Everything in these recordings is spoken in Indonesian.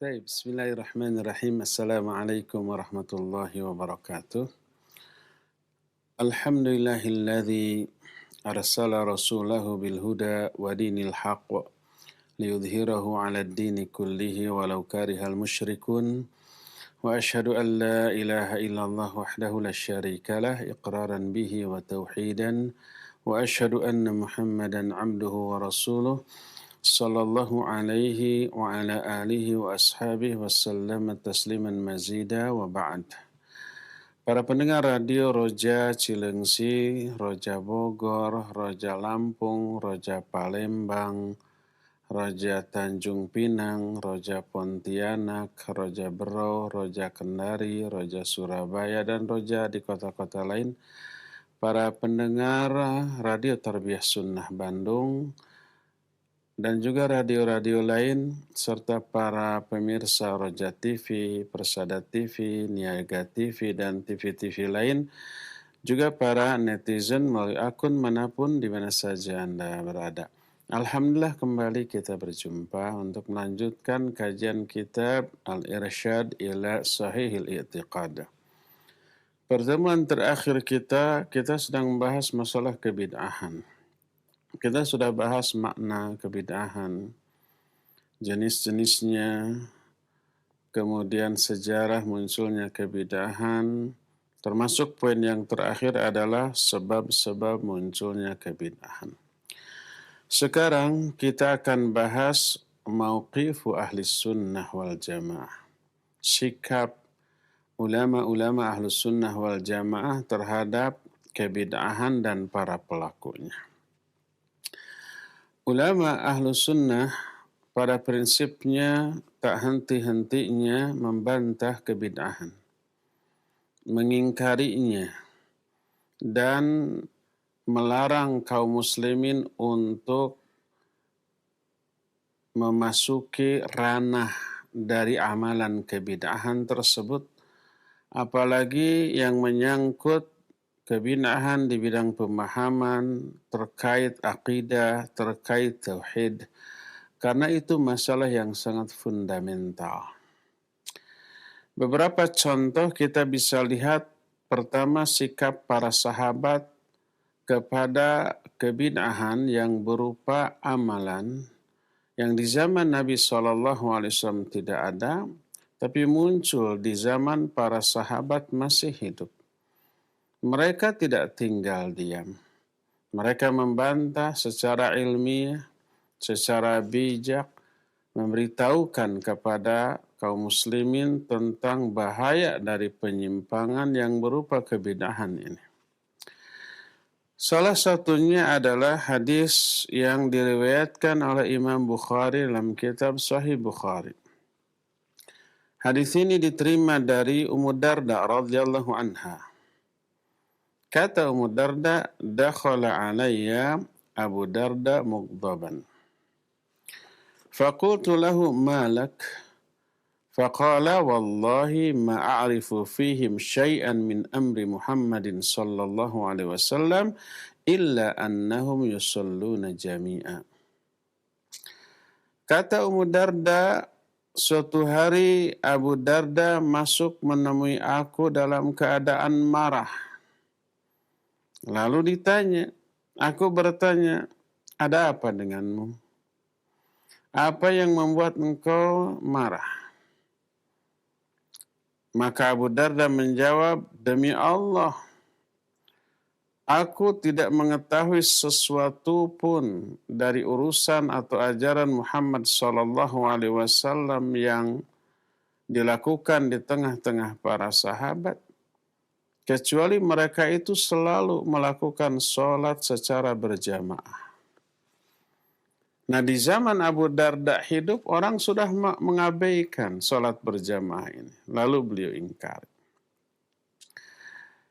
Baik, bismillahirrahmanirrahim. Assalamualaikum warahmatullahi wabarakatuh. Alhamdulillahilladzi arsala rasulahu bil huda wa dinil haqq liyudhhirahu 'alad dini kullihi walau karihal musyrikun. Wa asyhadu an la ilaha illallah wahdahu la syarika lah iqraran bihi wa tauhidan wa asyhadu anna Muhammadan 'abduhu wa rasuluh sallallahu alaihi wa ala alihi wa ashabihi wa sallam tasliman mazida wa ba'd. Para pendengar radio Roja Cilengsi, Roja Bogor, Roja Lampung, Roja Palembang, Roja Tanjung Pinang, Roja Pontianak, Roja Berau, Roja Kendari, Roja Surabaya, dan Roja di kota-kota lain. Para pendengar radio Tarbiyah Sunnah Bandung, dan juga radio-radio lain, serta para pemirsa Roja TV, Persada TV, Niaga TV, dan TV-TV lain, juga para netizen melalui akun manapun di mana saja Anda berada. Alhamdulillah kembali kita berjumpa untuk melanjutkan kajian kitab Al-Irsyad ila Sahihil I'tiqad. Pertemuan terakhir kita sedang membahas masalah kebid'ahan. Kita sudah bahas makna kebid'ahan, jenis-jenisnya, kemudian sejarah munculnya kebid'ahan, termasuk poin yang terakhir adalah sebab-sebab munculnya kebid'ahan. Sekarang kita akan bahas mauqifu ahli sunnah wal jamaah, sikap ulama-ulama ahli sunnah wal jamaah terhadap kebid'ahan dan para pelakunya. Ulama ahlu sunnah pada prinsipnya tak henti-hentinya membantah kebid'ahan, mengingkarinya, dan melarang kaum muslimin untuk memasuki ranah dari amalan kebid'ahan tersebut, apalagi yang menyangkut kebid'ahan di bidang pemahaman terkait akidah, terkait tauhid, karena itu masalah yang sangat fundamental. Beberapa contoh kita bisa lihat. Pertama, sikap para sahabat kepada kebid'ahan yang berupa amalan yang di zaman Nabi SAW tidak ada, tapi muncul di zaman para sahabat masih hidup. Mereka tidak tinggal diam. Mereka membantah secara ilmiah, secara bijak, memberitahukan kepada kaum muslimin tentang bahaya dari penyimpangan yang berupa kebid'ahan ini. Salah satunya adalah hadis yang diriwayatkan oleh Imam Bukhari dalam kitab Sahih Bukhari. Hadis ini diterima dari Ummu Darda radhiyallahu anha. Kata Ummu Darda, dakhala alayya Abu Darda mughdaban. Faqultu lahu malak. Faqala wallahi ma a'rifu fihim syai'an min amri Muhammadin sallallahu alaihi wasallam illa annahum yusalluna jami'a. Kata Ummu Darda, suatu hari Abu Darda masuk menemui aku dalam keadaan marah. Lalu ditanya, aku bertanya, ada apa denganmu? Apa yang membuat engkau marah? Maka Abu Darda menjawab, demi Allah, aku tidak mengetahui sesuatu pun dari urusan atau ajaran Muhammad SAW yang dilakukan di tengah-tengah para sahabat, kecuali mereka itu selalu melakukan sholat secara berjamaah. Nah, di zaman Abu Darda hidup, orang sudah mengabaikan sholat berjamaah ini. Lalu beliau ingkar.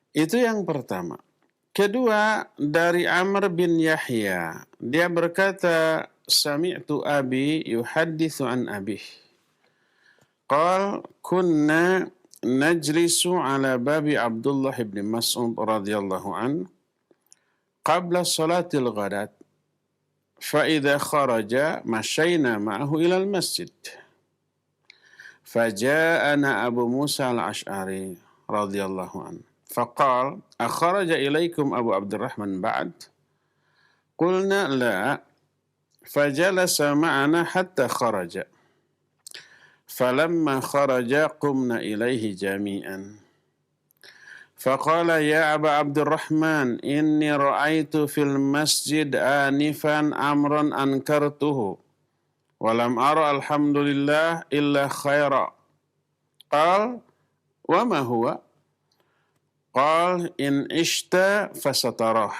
Itu yang pertama. Kedua, dari Amr bin Yahya. Dia berkata, Sami'tu abi yuhaddithu an abih. Qal, kunna najlisu ala babi Abdullah ibn Mas'ud radhiyallahu an qabla salatil ghadat. فإذا خرج مشينا معه إلى المسجد Faja'ana Abu Musa al-Ash'ari radhiyallahu anhu. Faqal, akharaja ilaikum Abu Abdurrahman ba'd? Qulna la. Fajalasa ma'ana hatta kharaja. Falamma kharaja qumna ilaihi jami'an. Faqala ya Aba Abdurrahman inni ra'aitu fil masjid anifan amran ankartuhu walam ara alhamdulillah illa khaira. Qal wa ma huwa? Qal in ishta fasatarah.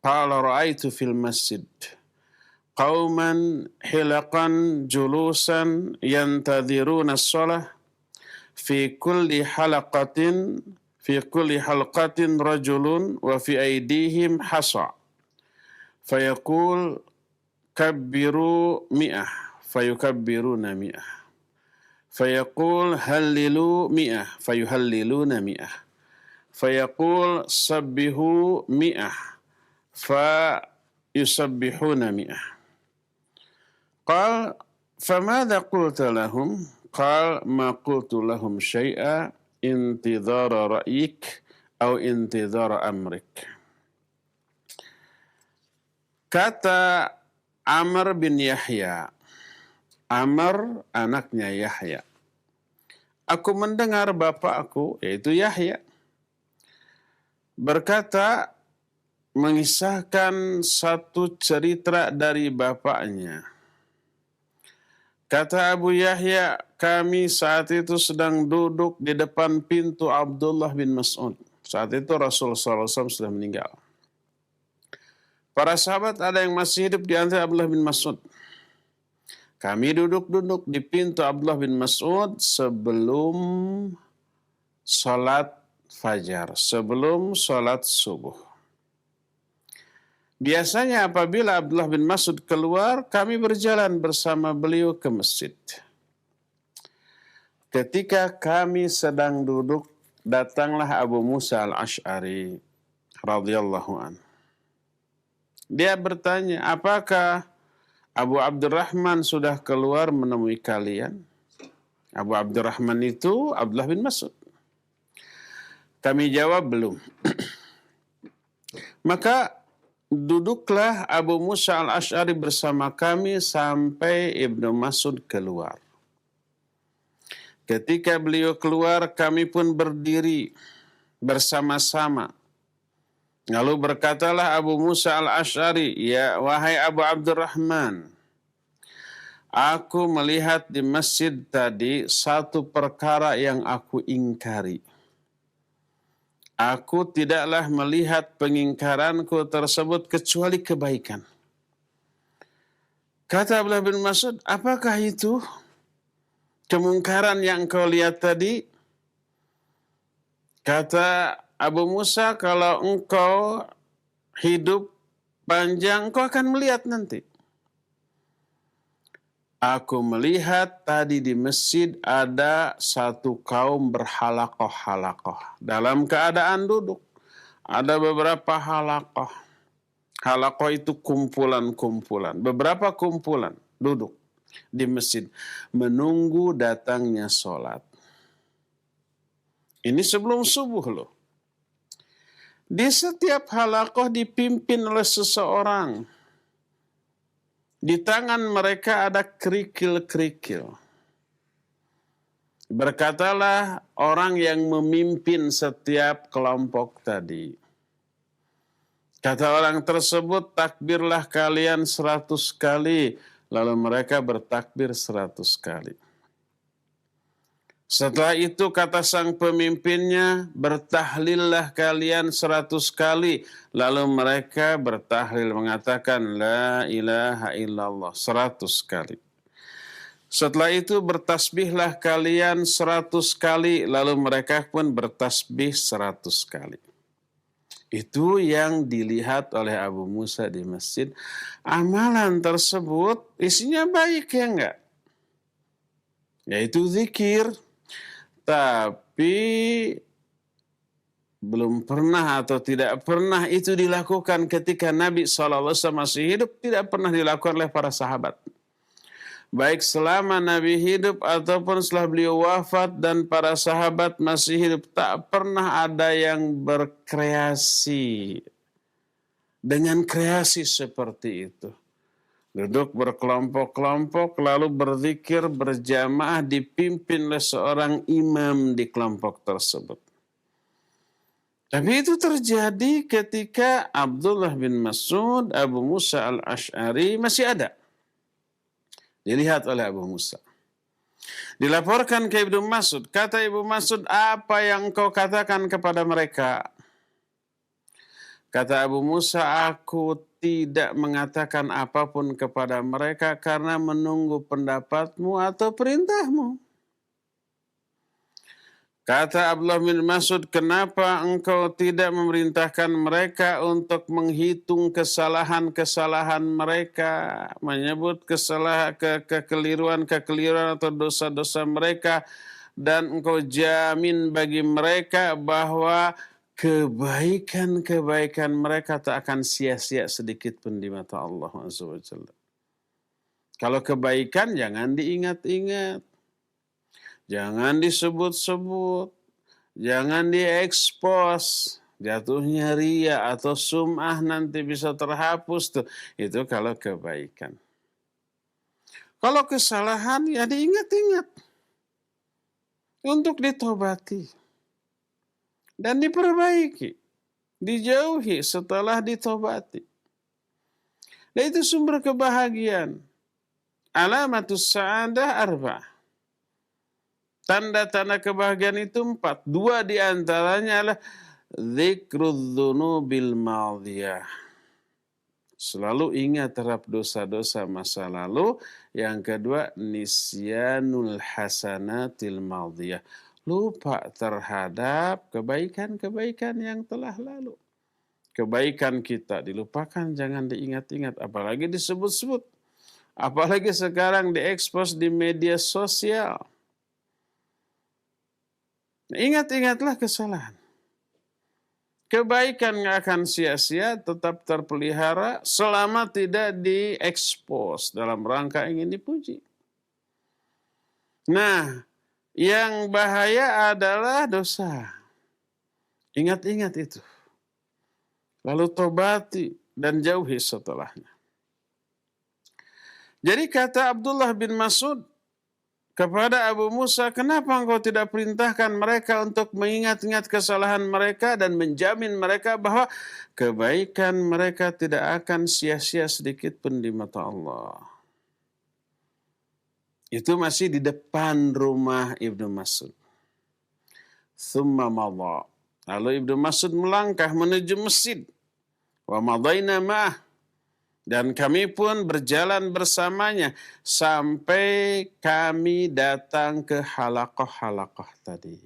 Qala ra'aitu fil masjid qauman hilaqan julusan yantadhiruna as-salah fi kulli halaqatin rajulun wa fi aydihim hasa fayaqul kabbiru mi'ah fayukabbiruna mi'ah fayaqul hallilu mi'ah fayuhalliluna mi'ah fayaqul sabbihu mi'ah fayusabbihuna mi'ah. Qal famadha qulta lahum? Qal ma qultu lahum syai'a intidhara ra'yik atau intidhara amrik. Kata Amr bin Yahya, Amr anaknya Yahya, aku mendengar bapakku, yaitu Yahya, berkata, mengisahkan satu cerita dari bapaknya. Kata Abu Yahya, kami saat itu sedang duduk di depan pintu Abdullah bin Mas'ud. Saat itu Rasulullah SAW sudah meninggal. Para sahabat ada yang masih hidup di antara Abdullah bin Mas'ud. Kami duduk-duduk di pintu Abdullah bin Mas'ud sebelum salat fajar, sebelum salat subuh. Biasanya apabila Abdullah bin Mas'ud keluar, kami berjalan bersama beliau ke masjid. Ketika kami sedang duduk, datanglah Abu Musa al-Ash'ari radhiyallahu anhu. Dia bertanya, apakah Abu Abdurrahman sudah keluar menemui kalian? Abu Abdurrahman itu Abdullah bin Mas'ud. Kami jawab belum. Maka duduklah Abu Musa al-Ash'ari bersama kami sampai Ibnu Mas'ud keluar. Ketika beliau keluar, kami pun berdiri bersama-sama. Lalu berkatalah Abu Musa al-Ash'ari, ya wahai Abu Abdurrahman, aku melihat di masjid tadi satu perkara yang aku ingkari. Aku tidaklah melihat pengingkaranku tersebut kecuali kebaikan. Kata Abdullah bin Mas'ud, apakah itu kemungkaran yang kau lihat tadi? Kata Abu Musa, kalau engkau hidup panjang, engkau akan melihat nanti. Aku melihat tadi di masjid ada satu kaum berhalakoh-halakoh. Dalam keadaan duduk. Ada beberapa halakoh. Halakoh itu kumpulan-kumpulan. Beberapa kumpulan duduk di masjid. Menunggu datangnya sholat. Ini sebelum subuh loh. Di setiap halakoh dipimpin oleh seseorang. Di tangan mereka ada kerikil-kerikil. Berkatalah orang yang memimpin setiap kelompok tadi. Kata orang tersebut, takbirlah kalian 100 kali. Lalu mereka bertakbir 100 kali. Setelah itu kata sang pemimpinnya, bertahlillah kalian 100 kali. Lalu mereka bertahlil mengatakan, la ilaha illallah 100 kali. Setelah itu bertasbihlah kalian 100 kali. Lalu mereka pun bertasbih 100 kali. Itu yang dilihat oleh Abu Musa di masjid. Amalan tersebut isinya baik ya enggak? Yaitu zikir. Tapi belum pernah atau tidak pernah itu dilakukan ketika Nabi SAW masih hidup. Tidak pernah dilakukan oleh para sahabat. baik selama Nabi hidup ataupun setelah beliau wafat dan para sahabat masih hidup, tak pernah ada yang berkreasi dengan kreasi seperti itu. Duduk berkelompok-kelompok lalu berzikir berjamaah dipimpin oleh seorang imam di kelompok tersebut. Tapi itu terjadi ketika Abdullah bin Mas'ud, Abu Musa al-Ash'ari masih ada. Dilihat oleh Abu Musa. Dilaporkan ke Ibnu Mas'ud. Kata Ibnu Mas'ud, apa yang kau katakan kepada mereka? Kata Abu Musa, aku tidak mengatakan apapun kepada mereka karena menunggu pendapatmu atau perintahmu. Kata Abdullah bin Mas'ud, kenapa engkau tidak memerintahkan mereka untuk menghitung kesalahan-kesalahan mereka, menyebut kekeliruan-kekeliruan atau dosa-dosa mereka, dan engkau jamin bagi mereka bahwa kebaikan-kebaikan mereka tak akan sia-sia sedikit pun di mata Allah Azza wa Jalla. Kalau kebaikan jangan diingat-ingat. Jangan disebut-sebut, jangan diekspos, jatuhnya ria atau sum'ah nanti bisa terhapus tuh. Itu kalau kebaikan. Kalau kesalahan ya diingat-ingat untuk ditobati dan diperbaiki, dijauhi setelah ditobati. Dan itu sumber kebahagiaan. Alamatus sa'adah arba'ah. Tanda-tanda kebahagiaan itu 4. 2 di antaranya adalah dzikrudz dzunubil madhiyah. Selalu ingat terhadap dosa-dosa masa lalu. Yang kedua, nisyanul hasanatil madhiyah. Lupa terhadap kebaikan-kebaikan yang telah lalu. Kebaikan kita dilupakan, jangan diingat-ingat. Apalagi disebut-sebut. Apalagi sekarang diekspos di media sosial. Ingat-ingatlah kesalahan. Kebaikan nggak akan sia-sia, tetap terpelihara selama tidak diekspos dalam rangka ingin dipuji. Nah, yang bahaya adalah dosa. Ingat-ingat itu. Lalu tobati dan jauhi setelahnya. Jadi kata Abdullah bin Mas'ud kepada Abu Musa, kenapa engkau tidak perintahkan mereka untuk mengingat-ingat kesalahan mereka dan menjamin mereka bahwa kebaikan mereka tidak akan sia-sia sedikit pun di mata Allah. Itu masih di depan rumah Ibnu Mas'ud. Thumma madha. Lalu Ibnu Mas'ud melangkah menuju masjid. Wa madhaina ma'ah. Dan kami pun berjalan bersamanya sampai kami datang ke halaqah-halaqah tadi.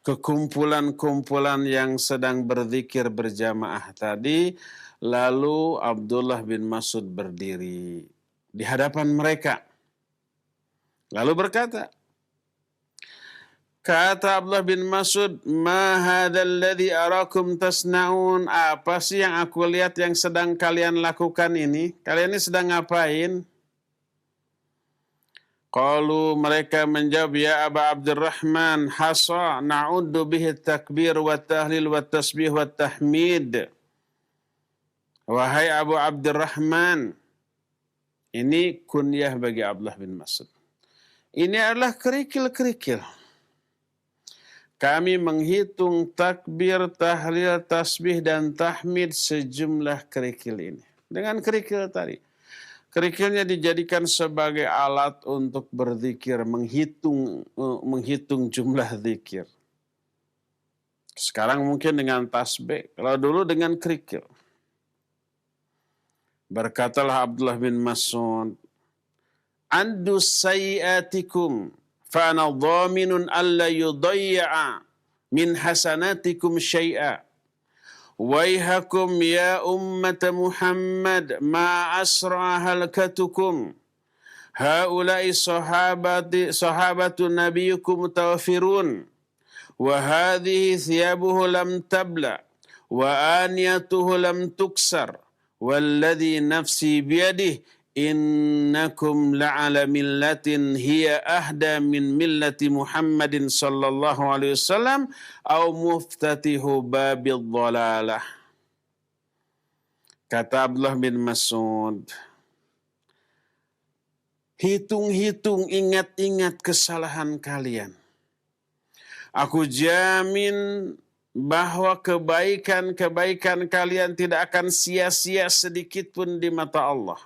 Ke kumpulan-kumpulan yang sedang berzikir berjamaah tadi. Lalu Abdullah bin Mas'ud berdiri di hadapan mereka. Lalu berkata, kata Abdullah bin Mas'ud, ma hadzal ladzi arakum tasnaun? Apa sih yang aku lihat yang sedang kalian lakukan ini? Kalian ini sedang ngapain? Qalu, mereka menjawab, ya Aba Abdurrahman, hasa na'uddu bihi takbir wa tahlil wa tasbih wa tahmid. Wahai Abu Abdurrahman, ini kunyah bagi Abdullah bin Mas'ud. Ini adalah kerikil-kerikil. Kami menghitung takbir, tahlil, tasbih, dan tahmid sejumlah kerikil ini. Dengan kerikil tadi. Kerikilnya dijadikan sebagai alat untuk berzikir, menghitung jumlah zikir. Sekarang mungkin dengan tasbih, kalau dulu dengan kerikil. Berkatalah Abdullah bin Mas'ud, andu sayyatikum fa'ana dhaminun alla yudayya'a min hasanatikum syai'a. Waihakum ya ummata Muhammad ma asra halkatukum. Haulai sahabatu nabiyukum tawfirun. Wa hadhihi thiyabuhu lam tabla. Wa aniyatuhu lam tuksar. Walladhi nafsi biyadih innakum la'ala millatin hiya ahda min millati Muhammadin sallallahu alaihi wasallam au muftatihu babil dhalalah. Kata Abdullah bin Mas'ud, hitung-hitung, ingat-ingat kesalahan kalian. Aku jamin bahwa kebaikan-kebaikan kalian tidak akan sia-sia sedikit pun di mata Allah.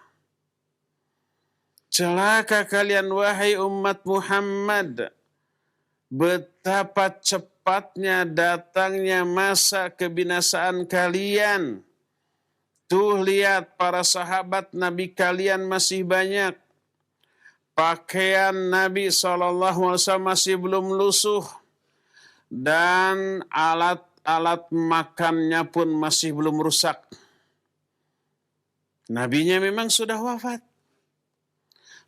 Celaka kalian wahai umat Muhammad, betapa cepatnya datangnya masa kebinasaan kalian. Tuh lihat, para sahabat Nabi kalian masih banyak. Pakaian Nabi SAW masih belum lusuh. Dan alat-alat makannya pun masih belum rusak. Nabinya memang sudah wafat.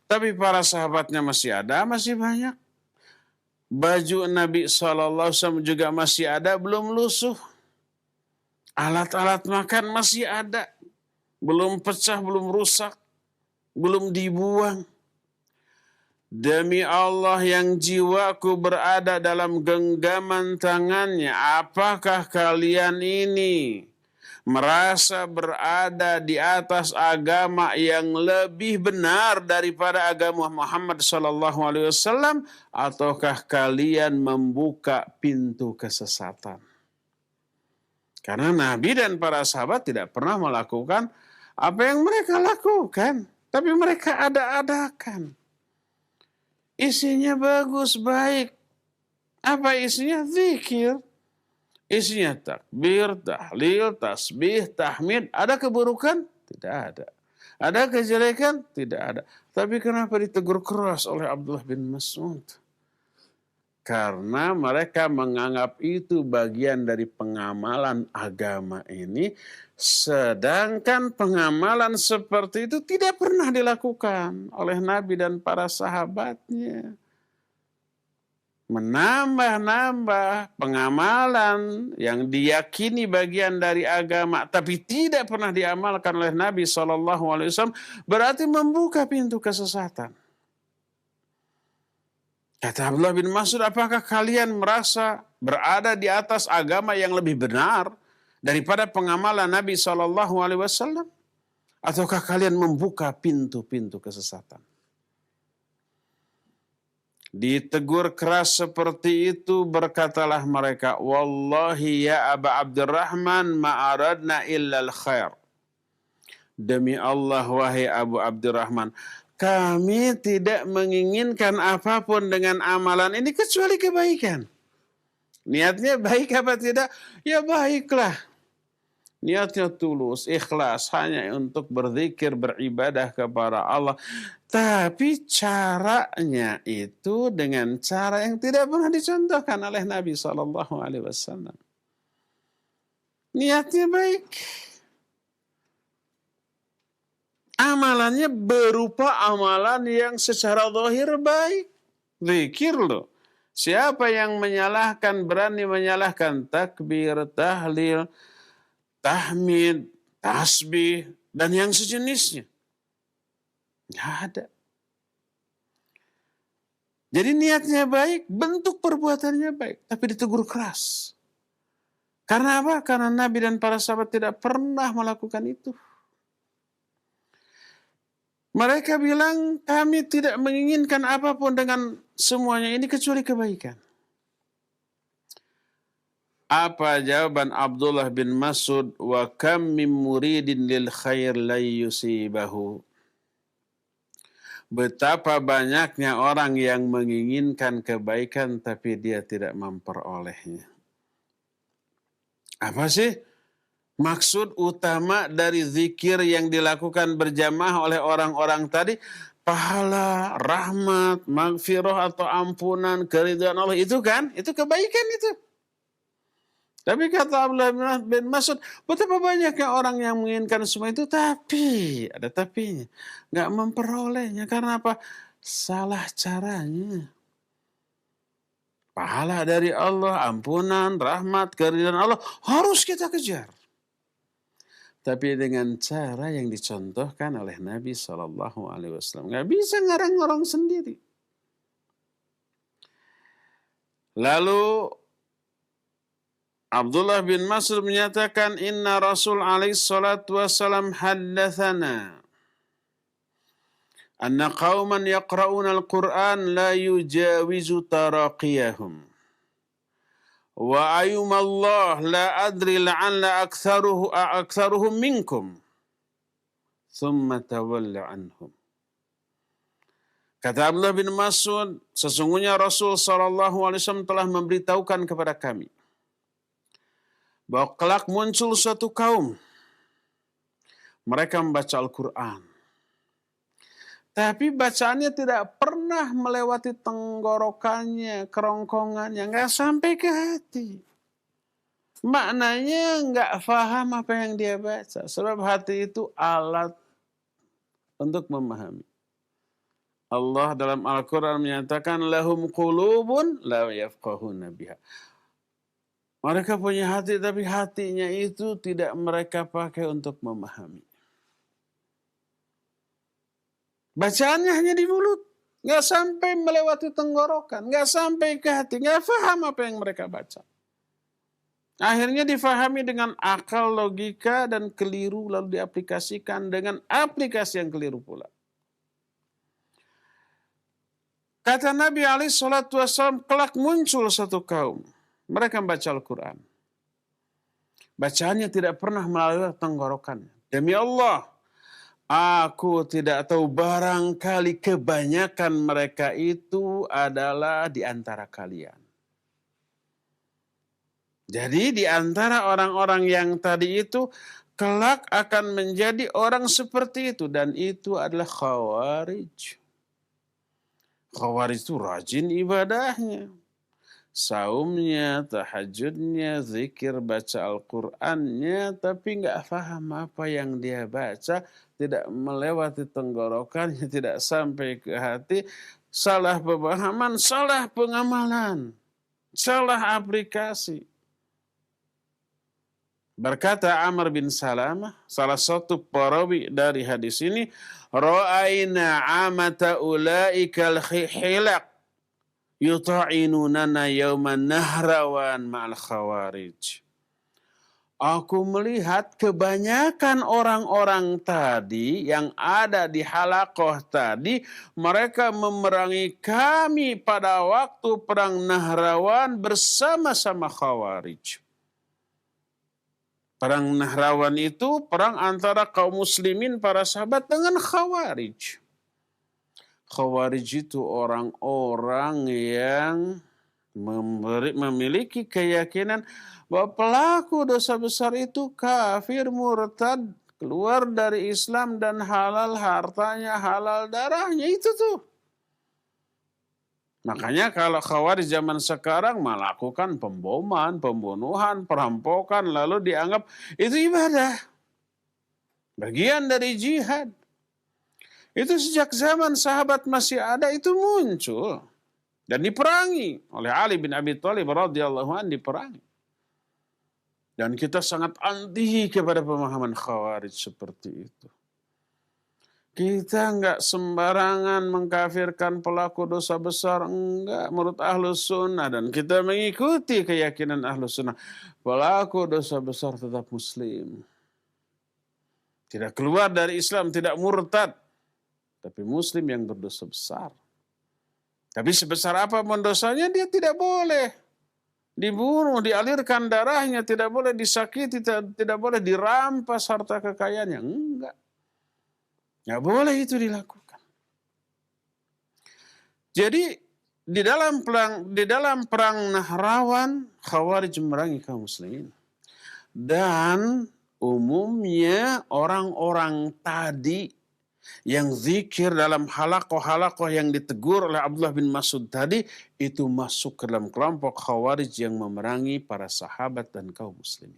Tapi para sahabatnya masih ada, masih banyak. Baju Nabi SAW juga masih ada, belum lusuh. Alat-alat makan masih ada. Belum pecah, belum rusak. Belum dibuang. Demi Allah yang jiwaku berada dalam genggaman tangannya, apakah kalian ini merasa berada di atas agama yang lebih benar daripada agama Muhammad SAW, ataukah kalian membuka pintu kesesatan? Karena Nabi dan para sahabat tidak pernah melakukan apa yang mereka lakukan, tapi mereka ada-adakan. Isinya bagus, baik. Apa isinya? Zikir. Isinya takbir, tahlil, tasbih, tahmid. Ada keburukan? Tidak ada. Ada kejelekan? Tidak ada. Tapi kenapa ditegur keras oleh Abdullah bin Mas'ud? Karena mereka menganggap itu bagian dari pengamalan agama ini, sedangkan pengamalan seperti itu tidak pernah dilakukan oleh Nabi dan para sahabatnya. Menambah-nambah pengamalan yang diyakini bagian dari agama tapi tidak pernah diamalkan oleh Nabi SAW, berarti membuka pintu kesesatan. Kata Abdullah bin Mas'ud, apakah kalian merasa berada di atas agama yang lebih benar daripada pengamalan Nabi SAW? Ataukah kalian membuka pintu-pintu kesesatan? Ditegur keras seperti itu, berkatalah mereka, wallahi ya Aba Abdurrahman ma'aradna illal khair. Demi Allah wahai Abu Abdurrahman, kami tidak menginginkan apapun dengan amalan ini kecuali kebaikan. Niatnya baik apa tidak? Ya baiklah. Niatnya tulus, ikhlas, hanya untuk berzikir, beribadah kepada Allah. Tapi caranya itu dengan cara yang tidak pernah dicontohkan oleh Nabi SAW. Niatnya baik. Amalannya berupa amalan yang secara zahir baik. Zikir loh. Siapa yang menyalahkan, berani menyalahkan takbir, tahlil, tahmid, tasbih, dan yang sejenisnya. Nggak ada. Jadi niatnya baik, bentuk perbuatannya baik, tapi ditegur keras. Karena apa? Karena Nabi dan para sahabat tidak pernah melakukan itu. Mereka bilang, kami tidak menginginkan apapun dengan semuanya ini kecuali kebaikan. Apa jawaban Abdullah bin Mas'ud? Wa kam min muridin lil khair la yusibahu. Betapa banyaknya orang yang menginginkan kebaikan tapi dia tidak memperolehnya. Apa sih maksud utama dari zikir yang dilakukan berjamaah oleh orang-orang tadi? Pahala, rahmat, maghfirah atau ampunan, keridhaan Allah, itu kan? Itu kebaikan itu. Tapi kata Abdullah bin Mas'ud, betapa banyaknya orang yang menginginkan semua itu, tapi, ada tapinya, nggak memperolehnya. Karena apa? Salah caranya. Pahala dari Allah, ampunan, rahmat, keridhaan Allah, harus kita kejar. Tapi dengan cara yang dicontohkan oleh Nabi Shallallahu Alaihi Wasallam. Nggak bisa ngarang orang sendiri. Lalu Abdullah bin Mas'ud menyatakan, Inna Rasul alaihi salatu wassalam haddathana anna qauman yaqra'una al-Qur'an la yujawizu taraqiyahum. Wa ayumallah la adri la'alla aktharuhum minkum. Thumma tawalla anhum. Kata Abdullah bin Mas'ud, sesungguhnya Rasul SAW telah memberitahukan kepada kami bahwa kelak muncul suatu kaum. Mereka membaca Al-Quran. Tapi bacaannya tidak pernah melewati tenggorokannya, kerongkongannya, nggak sampai ke hati. Maknanya nggak paham apa yang dia baca. Sebab hati itu alat untuk memahami. Allah dalam Al-Quran menyatakan, lahum qulubun la yafqahuna biha. Mereka punya hati, tapi hatinya itu tidak mereka pakai untuk memahami. Bacaannya hanya di mulut. Nggak sampai melewati tenggorokan. Nggak sampai ke hati. Nggak paham apa yang mereka baca. Akhirnya difahami dengan akal, logika, dan keliru. Lalu diaplikasikan dengan aplikasi yang keliru pula. Kata Nabi SAW, kelak muncul satu kaum. Mereka membaca Al-Quran. Bacaannya tidak pernah melalui tenggorokan. Demi Allah, aku tidak tahu, barangkali kebanyakan mereka itu adalah di antara kalian. Jadi di antara orang-orang yang tadi itu, kelak akan menjadi orang seperti itu. Dan itu adalah Khawarij. Khawarij itu rajin ibadahnya. Saumnya, tahajudnya, zikir, baca Al-Qur'annya, tapi nggak paham apa yang dia baca, tidak melewati tenggorokannya, tidak sampai ke hati, salah pemahaman, salah pengamalan, salah aplikasi. Berkata Amr bin Salamah, salah satu perawi dari hadis ini, Ra'ayna amata ulaikal khilaq yuta'inunana yawman nahrawan ma'al khawarij. Aku melihat kebanyakan orang-orang tadi yang ada di halaqah tadi, mereka memerangi kami pada waktu perang Nahrawan bersama-sama Khawarij. Perang Nahrawan itu perang antara kaum muslimin para sahabat dengan Khawarij. Khawarij itu orang-orang yang memiliki keyakinan bahwa pelaku dosa besar itu kafir, murtad, keluar dari Islam dan halal hartanya, halal darahnya, itu tuh. Makanya kalau Khawarij zaman sekarang melakukan pemboman, pembunuhan, perampokan, lalu dianggap itu ibadah. Bagian dari jihad. Itu sejak zaman sahabat masih ada, itu muncul. Dan diperangi oleh Ali bin Abi Thalib radhiyallahu anhu, diperangi. Dan kita sangat anti kepada pemahaman Khawarij seperti itu. Kita enggak sembarangan mengkafirkan pelaku dosa besar, enggak, menurut Ahlus Sunnah, dan kita mengikuti keyakinan Ahlus Sunnah. Pelaku dosa besar tetap muslim. Tidak keluar dari Islam, tidak murtad, tapi muslim yang berdosa besar. Tapi sebesar apapun dosanya, dia tidak boleh dibunuh, dialirkan darahnya, tidak boleh disakiti, tidak boleh dirampas harta kekayaannya, enggak. Nggak boleh itu dilakukan. Jadi di dalam perang Nahrawan, Khawarij memerangi kaum muslimin. Dan umumnya orang-orang tadi yang zikir dalam halaqah-halaqah yang ditegur oleh Abdullah bin Mas'ud tadi, itu masuk ke dalam kelompok Khawarij yang memerangi para sahabat dan kaum muslimin.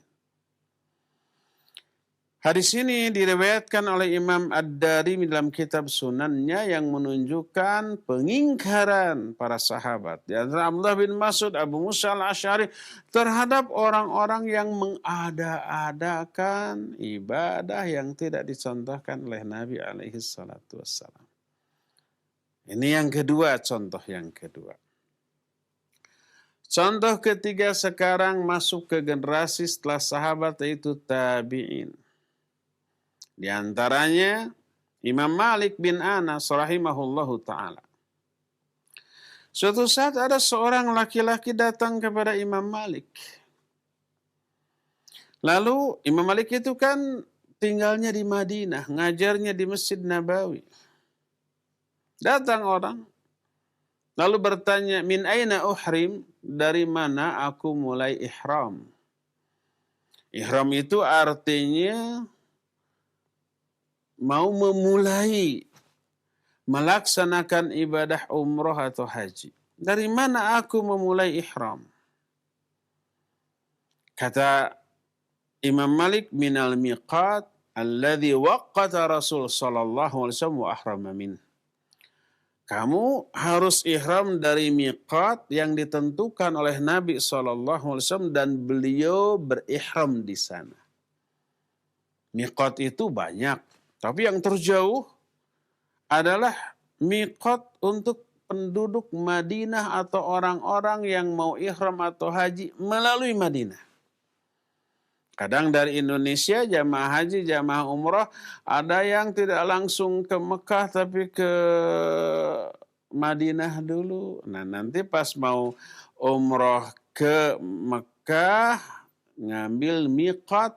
Hadis ini diriwayatkan oleh Imam Ad-Darimi dalam kitab Sunannya yang menunjukkan pengingkaran para sahabat. Di antara Abdullah bin Mas'ud, Abu Musa al-Asy'ari terhadap orang-orang yang mengada-adakan ibadah yang tidak dicontohkan oleh Nabi alaihi salatu wassalam. Ini yang kedua, contoh yang kedua. Contoh ketiga sekarang masuk ke generasi setelah sahabat yaitu tabi'in. Di antaranya Imam Malik bin Anas rahimahullahu ta'ala. Suatu saat ada seorang laki-laki datang kepada Imam Malik. Lalu Imam Malik itu kan tinggalnya di Madinah, ngajarnya di Masjid Nabawi. Datang orang, lalu bertanya, min aina uhrim, dari mana aku mulai ihram? Ihram itu artinya mau memulai melaksanakan ibadah umroh atau haji. Dari mana aku memulai ihram? Kata Imam Malik, minal miqat alladhi waqqata Rasul sallallahu alaihi wasallam wa ahrama min. Kamu harus ihram dari miqat yang ditentukan oleh Nabi sallallahu alaihi wasallam dan beliau berihram di sana. Miqat itu banyak. Tapi yang terjauh adalah miqat untuk penduduk Madinah atau orang-orang yang mau ihram atau haji melalui Madinah. Kadang dari Indonesia jamaah haji, jamaah umrah, ada yang tidak langsung ke Mekah tapi ke Madinah dulu. Nah nanti pas mau umrah ke Mekah ngambil miqat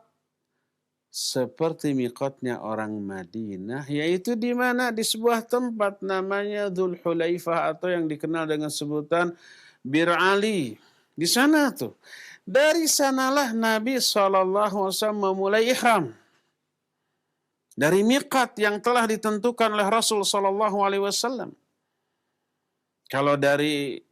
seperti miqatnya orang Madinah, yaitu di mana? Di sebuah tempat namanya Dzul Hulaifah atau yang dikenal dengan sebutan Bir Ali. Di sana tuh. Dari sanalah Nabi SAW memulai ihram. Dari miqat yang telah ditentukan oleh Rasul SAW. Kalau dari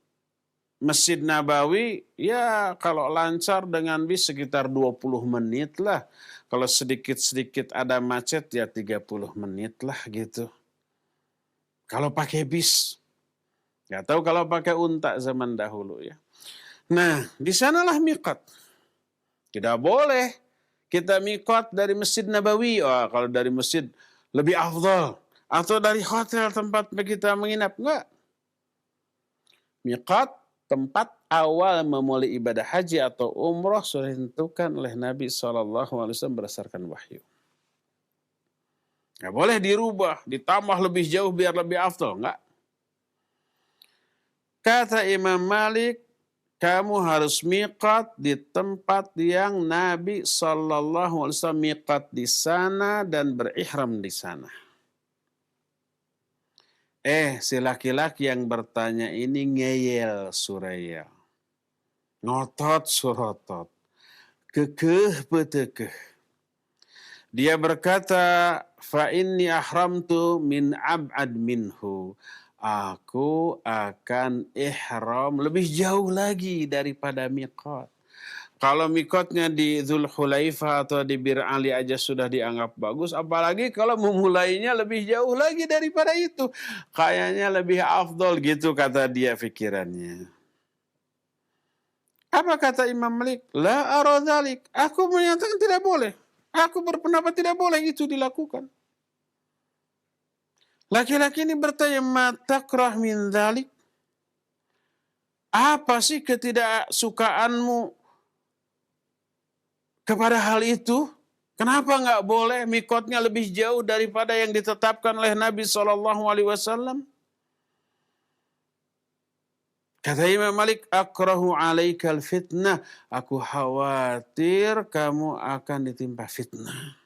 Masjid Nabawi, ya kalau lancar dengan bis sekitar 20 menit lah. Kalau sedikit-sedikit ada macet ya 30 menit lah gitu. Kalau pakai bis. Gak tahu kalau pakai unta zaman dahulu ya. Nah, di sanalah miqat. Tidak boleh kita miqat dari Masjid Nabawi. Oh, kalau dari masjid lebih afdal. Atau dari hotel tempat kita menginap. Enggak. Miqat tempat awal memulai ibadah haji atau umrah sudah ditentukan oleh Nabi SAW berdasarkan wahyu. Nggak boleh dirubah, ditambah lebih jauh biar lebih afdal. Enggak. Kata Imam Malik, kamu harus miqat di tempat yang Nabi SAW miqat di sana dan berihram di sana. Si laki-laki yang bertanya ini ngeyel Suraya. Ngotot surotot. Kekeh petekeh. Dia berkata, fa inni ahramtu min ab'ad minhu. Aku akan ihram lebih jauh lagi daripada miqat. Kalau miqatnya di Dzul Hulaifah atau di Bir Ali aja sudah dianggap bagus, apalagi kalau memulainya lebih jauh lagi daripada itu. Kayaknya lebih afdol gitu kata dia pikirannya. Apa kata Imam Malik? La ara dzalik. Aku menyatakan tidak boleh. Aku berpendapat tidak boleh itu dilakukan. Laki-laki ini bertanya, ma takrah min dzalik? Apa sih ketidaksukaanmu kepada hal itu? Kenapa nggak boleh miqatnya lebih jauh daripada yang ditetapkan oleh Nabi SAW? Kata Imam Malik, akrahu alaikal fitnah. Aku khawatir kamu akan ditimpa fitnah.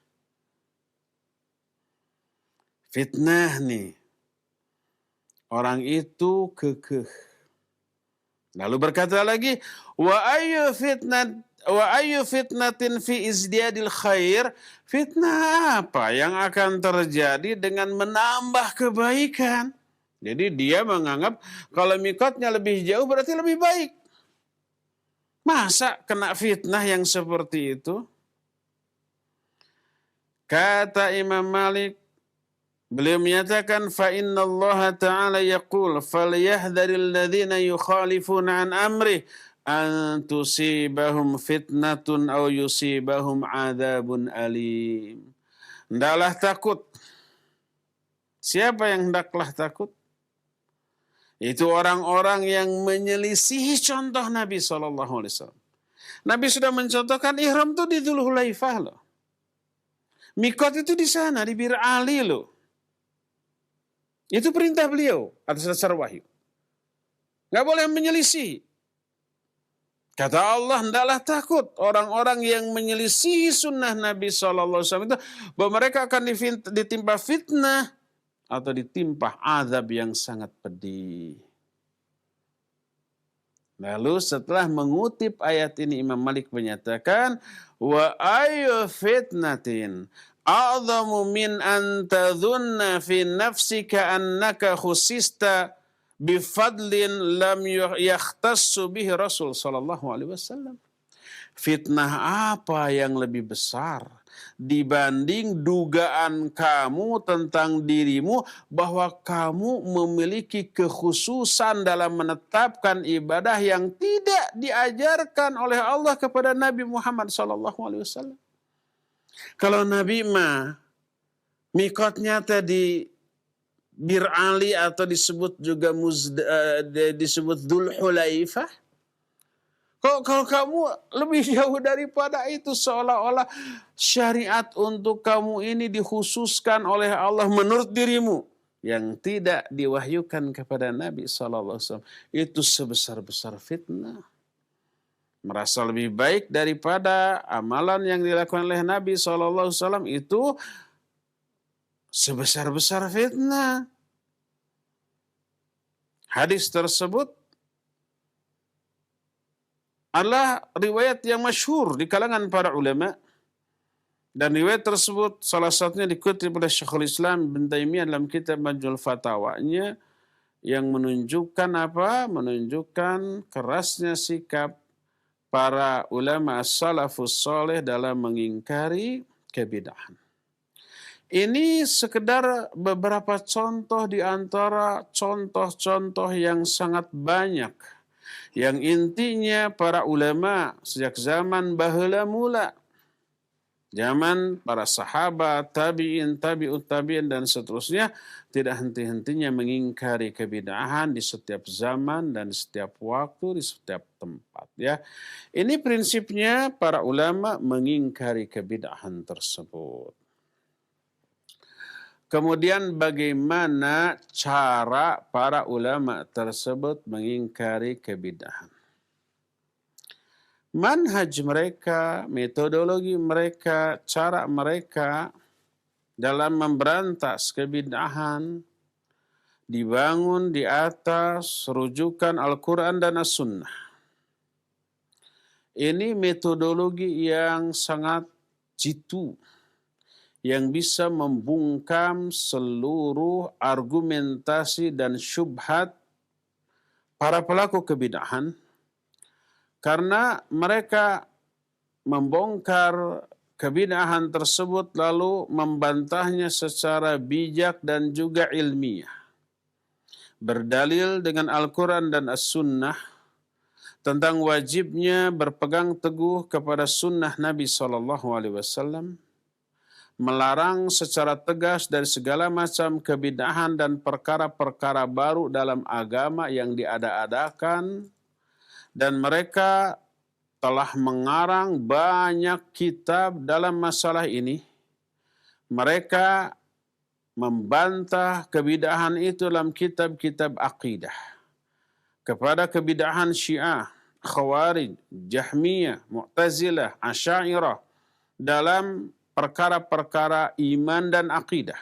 Fitnah nih. Orang itu kekeh. Lalu berkata lagi, wa ayyu fitnatin fi izdiyadil khair? Fitnah apa yang akan terjadi dengan menambah kebaikan? Jadi dia menganggap kalau miqatnya lebih jauh berarti lebih baik. Masa kena fitnah yang seperti itu? Kata Imam Malik, beliau menyatakan fa innallaha ta'ala yaqul falyahdharil ladzina yukhalifuna an amri an tusibahum fitnatun aw yusibahum adzabun alim. Hendaklah takut. Siapa yang hendaklah takut? Itu orang-orang yang menyelisihi contoh Nabi SAW. Nabi sudah mencontohkan ihram itu di Dzul Hulaifah loh. Mikot itu di sana, di Bir Ali loh. Itu perintah beliau atas dasar wahyu. Nggak boleh menyelisih. Kata Allah, hendaklah takut orang-orang yang menyelisih sunnah Nabi SAW itu, bahwa mereka akan ditimpa fitnah atau ditimpa azab yang sangat pedih. Lalu setelah mengutip ayat ini, Imam Malik menyatakan, wa ayu fitnatin a'zamu min an tadhunna fi nafsika annaka khusista bifadlin lam yakhtassu bihi Rasul sallallahu alaihi wasallam. Fitnah apa yang lebih besar dibanding dugaan kamu tentang dirimu bahwa kamu memiliki kekhususan dalam menetapkan ibadah yang tidak diajarkan oleh Allah kepada Nabi Muhammad sallallahu alaihi wasallam. Kalau Nabi mah mikotnya tadi Bir Ali atau disebut juga disebut Dzul Hulaifah. Kalau kamu lebih jauh daripada itu, seolah-olah syariat untuk kamu ini dikhususkan oleh Allah menurut dirimu yang tidak diwahyukan kepada Nabi SAW. Itu sebesar-besar fitnah. Merasa lebih baik daripada amalan yang dilakukan oleh Nabi SAW itu sebesar-besar fitnah. Hadis tersebut adalah riwayat yang masyhur di kalangan para ulama, dan riwayat tersebut salah satunya dikutip oleh Syekhul Islam Ibnu Taimiyah dalam kitab Majmu'ul Fatawanya, yang menunjukkan apa? Menunjukkan kerasnya sikap para ulama salafus saleh dalam mengingkari kebid'ahan. Ini sekedar beberapa contoh di antara contoh-contoh yang sangat banyak, yang intinya para ulama sejak zaman baheula mula, zaman para sahabat, tabi'in, tabi'ut tabi'in dan seterusnya, tidak henti-hentinya mengingkari kebid'ahan di setiap zaman dan di setiap waktu, di setiap tempat. Ya, ini prinsipnya para ulama mengingkari kebid'ahan tersebut. Kemudian bagaimana cara para ulama tersebut mengingkari kebid'ahan? Manhaj mereka, metodologi mereka, cara mereka dalam memberantas kebid'ahan dibangun di atas rujukan Al-Quran dan As-Sunnah. Ini metodologi yang sangat jitu, yang bisa membungkam seluruh argumentasi dan syubhat para pelaku kebid'ahan, karena mereka membongkar kebid'ahan tersebut lalu membantahnya secara bijak dan juga ilmiah, berdalil dengan Al-Quran dan As-Sunnah tentang wajibnya berpegang teguh kepada sunnah Nabi SAW, melarang secara tegas dari segala macam kebid'ahan dan perkara-perkara baru dalam agama yang diada-adakan, dan mereka telah mengarang banyak kitab dalam masalah ini. Mereka membantah kebid'ahan itu dalam kitab-kitab akidah kepada kebid'ahan Syiah, Khawarij, Jahmiyah, Mu'tazilah, Asy'ariyah dalam perkara-perkara iman dan akidah,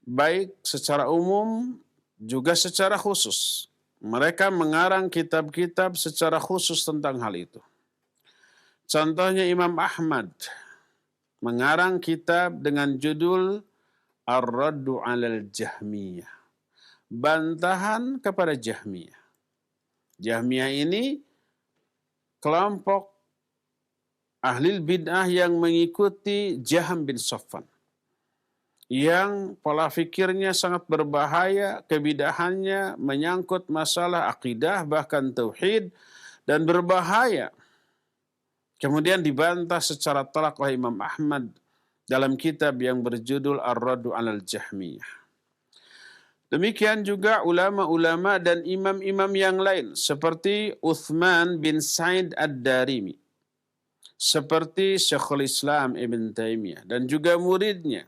baik secara umum juga secara khusus. Mereka mengarang kitab-kitab secara khusus tentang hal itu. Contohnya Imam Ahmad mengarang kitab dengan judul Ar-Raddu 'alal Jahmiyah, bantahan kepada Jahmiyah. Jahmiyah ini kelompok ahli bid'ah yang mengikuti Jaham bin Safwan, yang pola fikirnya sangat berbahaya, kebidahannya menyangkut masalah akidah, bahkan tauhid, dan berbahaya. Kemudian dibantah secara telak oleh Imam Ahmad dalam kitab yang berjudul Ar-Raddu 'alal Jahmiyah. Demikian juga ulama-ulama dan imam-imam yang lain seperti Uthman bin Sa'id Ad-Darimi, seperti Syekhul Islam Ibn Taimiyah, dan juga muridnya.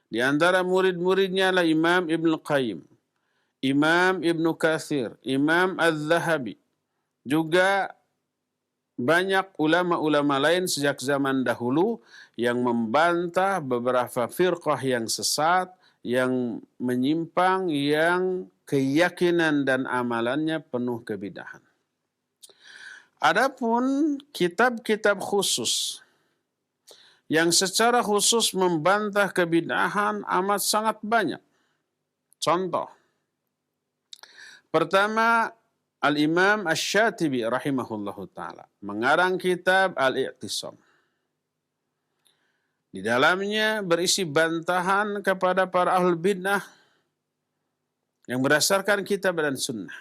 Di antara murid-muridnya adalah Imam Ibn Qayyim, Imam Ibn Katsir, Imam Az-Zahabi. Juga banyak ulama-ulama lain sejak zaman dahulu yang membantah beberapa firqah yang sesat, yang menyimpang, yang keyakinan dan amalannya penuh kebidahan. Adapun kitab-kitab khusus yang secara khusus membantah kebidahan amat sangat banyak. Contoh, pertama, Al-Imam Asy-Syatibi rahimahullahu ta'ala mengarang kitab Al-I'tisam. Di dalamnya berisi bantahan kepada para ahlul bid'ah yang berdasarkan kitab dan sunnah.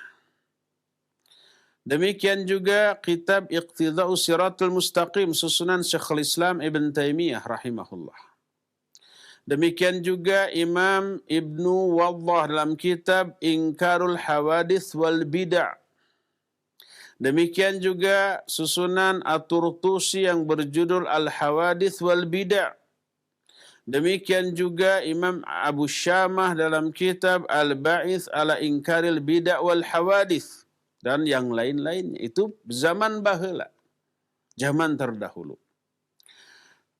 Demikian juga kitab Iqtida'u Siratul Mustaqim susunan Syekhul Islam Ibn Taimiyah rahimahullah. Demikian juga Imam Ibnu Waddah dalam kitab Inkarul Hawadits wal Bid'ah. Demikian juga susunan At-Turtusi yang berjudul Al-Hawadits wal Bid'ah. Demikian juga Imam Abu Syamah dalam kitab Al-Ba'its ala Inkaril Bid'ah wal Hawadits. Dan yang lain-lainnya. Itu zaman baheula, zaman terdahulu.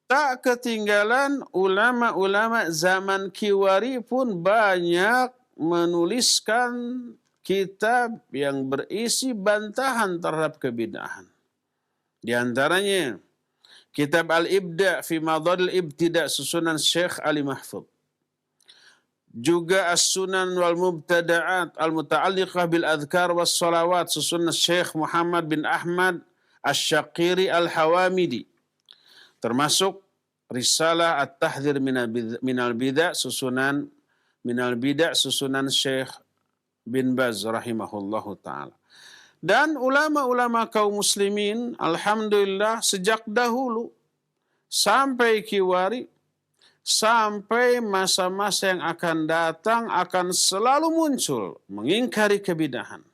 Tak ketinggalan ulama-ulama zaman kiwari pun banyak menuliskan kitab yang berisi bantahan terhadap kebidahan. Di antaranya kitab Al-Ibda' fi Madadil Ibtida' susunan Syekh Ali Mahfud. Juga As-Sunan wal Mubtada'at al-Muta'alliqah bil Adhkar was Salawat susunan Syekh Muhammad bin Ahmad Asy-Syaqiri Al-Hawamidi. Termasuk Risalah At-Tahdhir minal Bid'ah susunan Syekh bin Baz rahimahullahu ta'ala. Dan ulama-ulama kaum muslimin alhamdulillah sejak dahulu sampai kiwari, sampai masa-masa yang akan datang akan selalu muncul mengingkari kebidahan,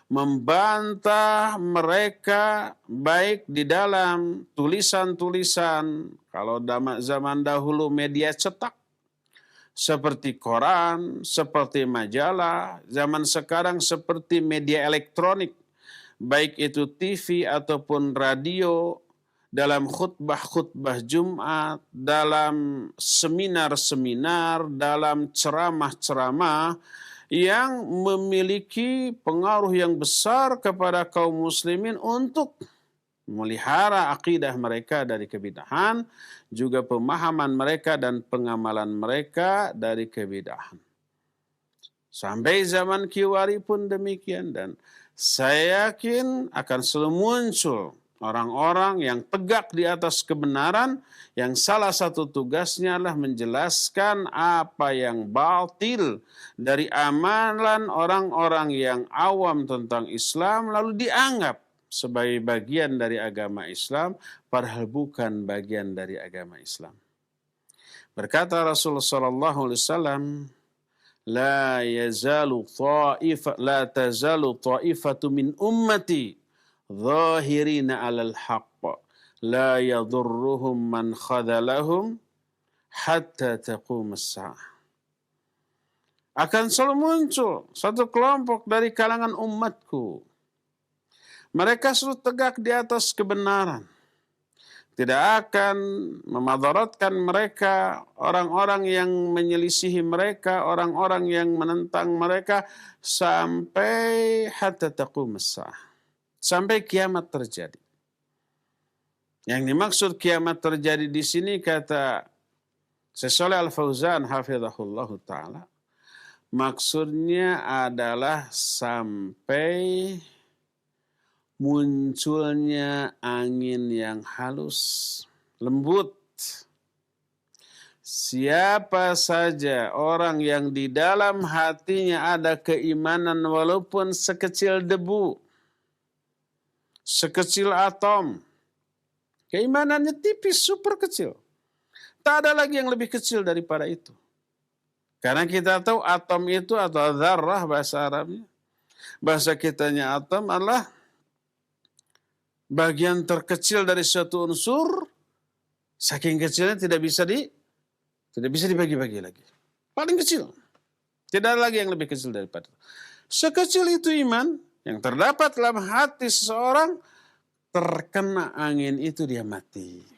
membantah mereka baik di dalam tulisan-tulisan, kalau zaman dahulu media cetak seperti koran, seperti majalah, zaman sekarang seperti media elektronik, baik itu TV ataupun radio, dalam khutbah-khutbah Jumat, dalam seminar-seminar, dalam ceramah-ceramah yang memiliki pengaruh yang besar kepada kaum muslimin untuk melihara akidah mereka dari kebidahan, juga pemahaman mereka dan pengamalan mereka dari kebidahan. Sampai zaman kiwari pun demikian, dan saya yakin akan selalu muncul orang-orang yang tegak di atas kebenaran, yang salah satu tugasnya adalah menjelaskan apa yang batil dari amalan orang-orang yang awam tentang Islam, lalu dianggap sebagai bagian dari agama Islam, padahal bukan bagian dari agama Islam. Berkata Rasulullah SAW, la tazalu ta'ifatu min ummati zahirina 'alal haqq la yadurruhum man khadalahum hatta taqumus saah. Akan selalu muncul satu kelompok dari kalangan umatku. Mereka selalu tegak di atas kebenaran. Tidak akan memadaratkan mereka orang-orang yang menyelisihi mereka, orang-orang yang menentang mereka sampai hatta taqumus saah. Sampai kiamat terjadi. Yang dimaksud kiamat terjadi di sini kata Syekh Shalih Al-Fauzan hafizahullah ta'ala, maksudnya adalah sampai munculnya angin yang halus, lembut. Siapa saja orang yang di dalam hatinya ada keimanan walaupun sekecil debu, sekecil atom, keimanannya tipis, super kecil. Tak ada lagi yang lebih kecil daripada itu. Karena kita tahu atom itu atau dzarrah bahasa Arabnya. Bahasa kitanya atom adalah bagian terkecil dari suatu unsur, saking kecilnya tidak bisa dibagi-bagi lagi. Paling kecil. Tidak ada lagi yang lebih kecil daripada itu. Sekecil itu iman yang terdapat dalam hati seseorang, terkena angin itu dia mati.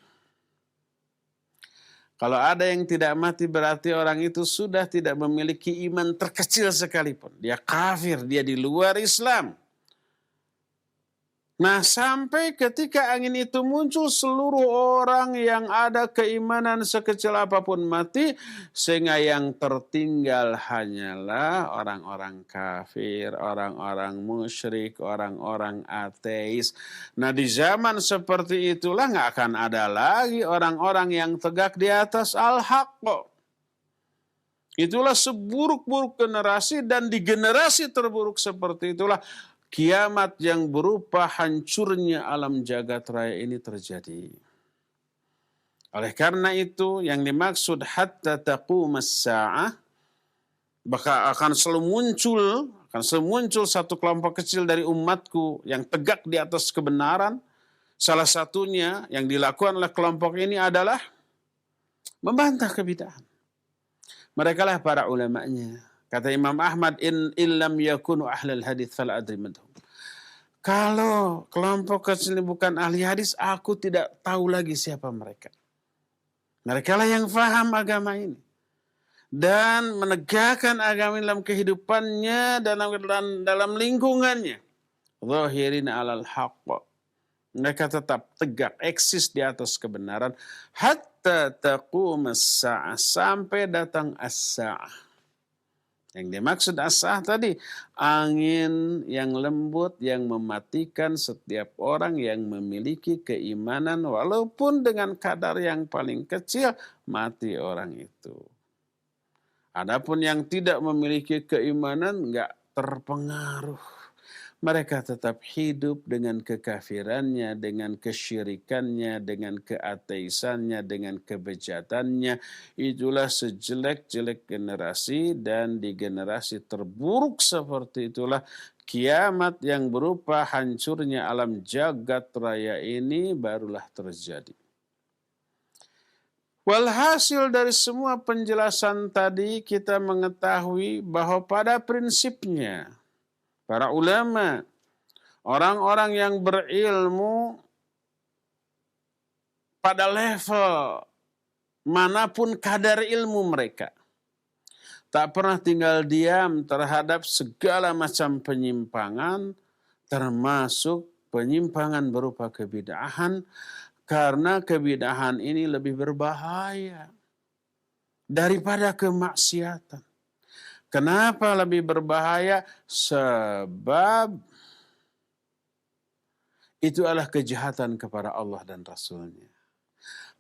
Kalau ada yang tidak mati berarti orang itu sudah tidak memiliki iman terkecil sekalipun. Dia kafir, dia di luar Islam. Nah, sampai ketika angin itu muncul, seluruh orang yang ada keimanan sekecil apapun mati, sehingga yang tertinggal hanyalah orang-orang kafir, orang-orang musyrik, orang-orang ateis. Nah, di zaman seperti itulah nggak akan ada lagi orang-orang yang tegak di atas al-haq. Itulah seburuk-buruk generasi, dan di generasi terburuk seperti itulah kiamat yang berupa hancurnya alam jagat raya ini terjadi. Oleh karena itu yang dimaksud hatta taqumas sa'ah, maka akan selalu muncul satu kelompok kecil dari umatku yang tegak di atas kebenaran. Salah satunya yang dilakukan oleh kelompok ini adalah membantah kebid'ahan. Mereka lah para ulamanya. Kata Imam Ahmad, in illam yakunu ahlal hadits fala adri madhum. Kalau kelompok kecil ini bukan ahli hadis, aku tidak tahu lagi siapa mereka. Mereka lah yang faham agama ini dan menegakkan agama dalam kehidupannya, dalam lingkungannya. Zahirin alal haqq. Mereka tetap tegak, eksis di atas kebenaran. Hatta taqumas sa'ah, sampai datang as-sa'ah. Yang dimaksud as-sa'ah tadi, angin yang lembut yang mematikan setiap orang yang memiliki keimanan, walaupun dengan kadar yang paling kecil, mati orang itu. Adapun yang tidak memiliki keimanan, enggak terpengaruh. Mereka tetap hidup dengan kekafirannya, dengan kesyirikannya, dengan keateisannya, dengan kebejatannya. Itulah sejelek-jelek generasi, dan di generasi terburuk seperti itulah kiamat yang berupa hancurnya alam jagat raya ini barulah terjadi. Walhasil dari semua penjelasan tadi kita mengetahui bahwa pada prinsipnya para ulama, orang-orang yang berilmu pada level manapun kadar ilmu mereka, tak pernah tinggal diam terhadap segala macam penyimpangan, termasuk penyimpangan berupa kebid'ahan, karena kebid'ahan ini lebih berbahaya daripada kemaksiatan. Kenapa lebih berbahaya? Sebab itu adalah kejahatan kepada Allah dan Rasulnya.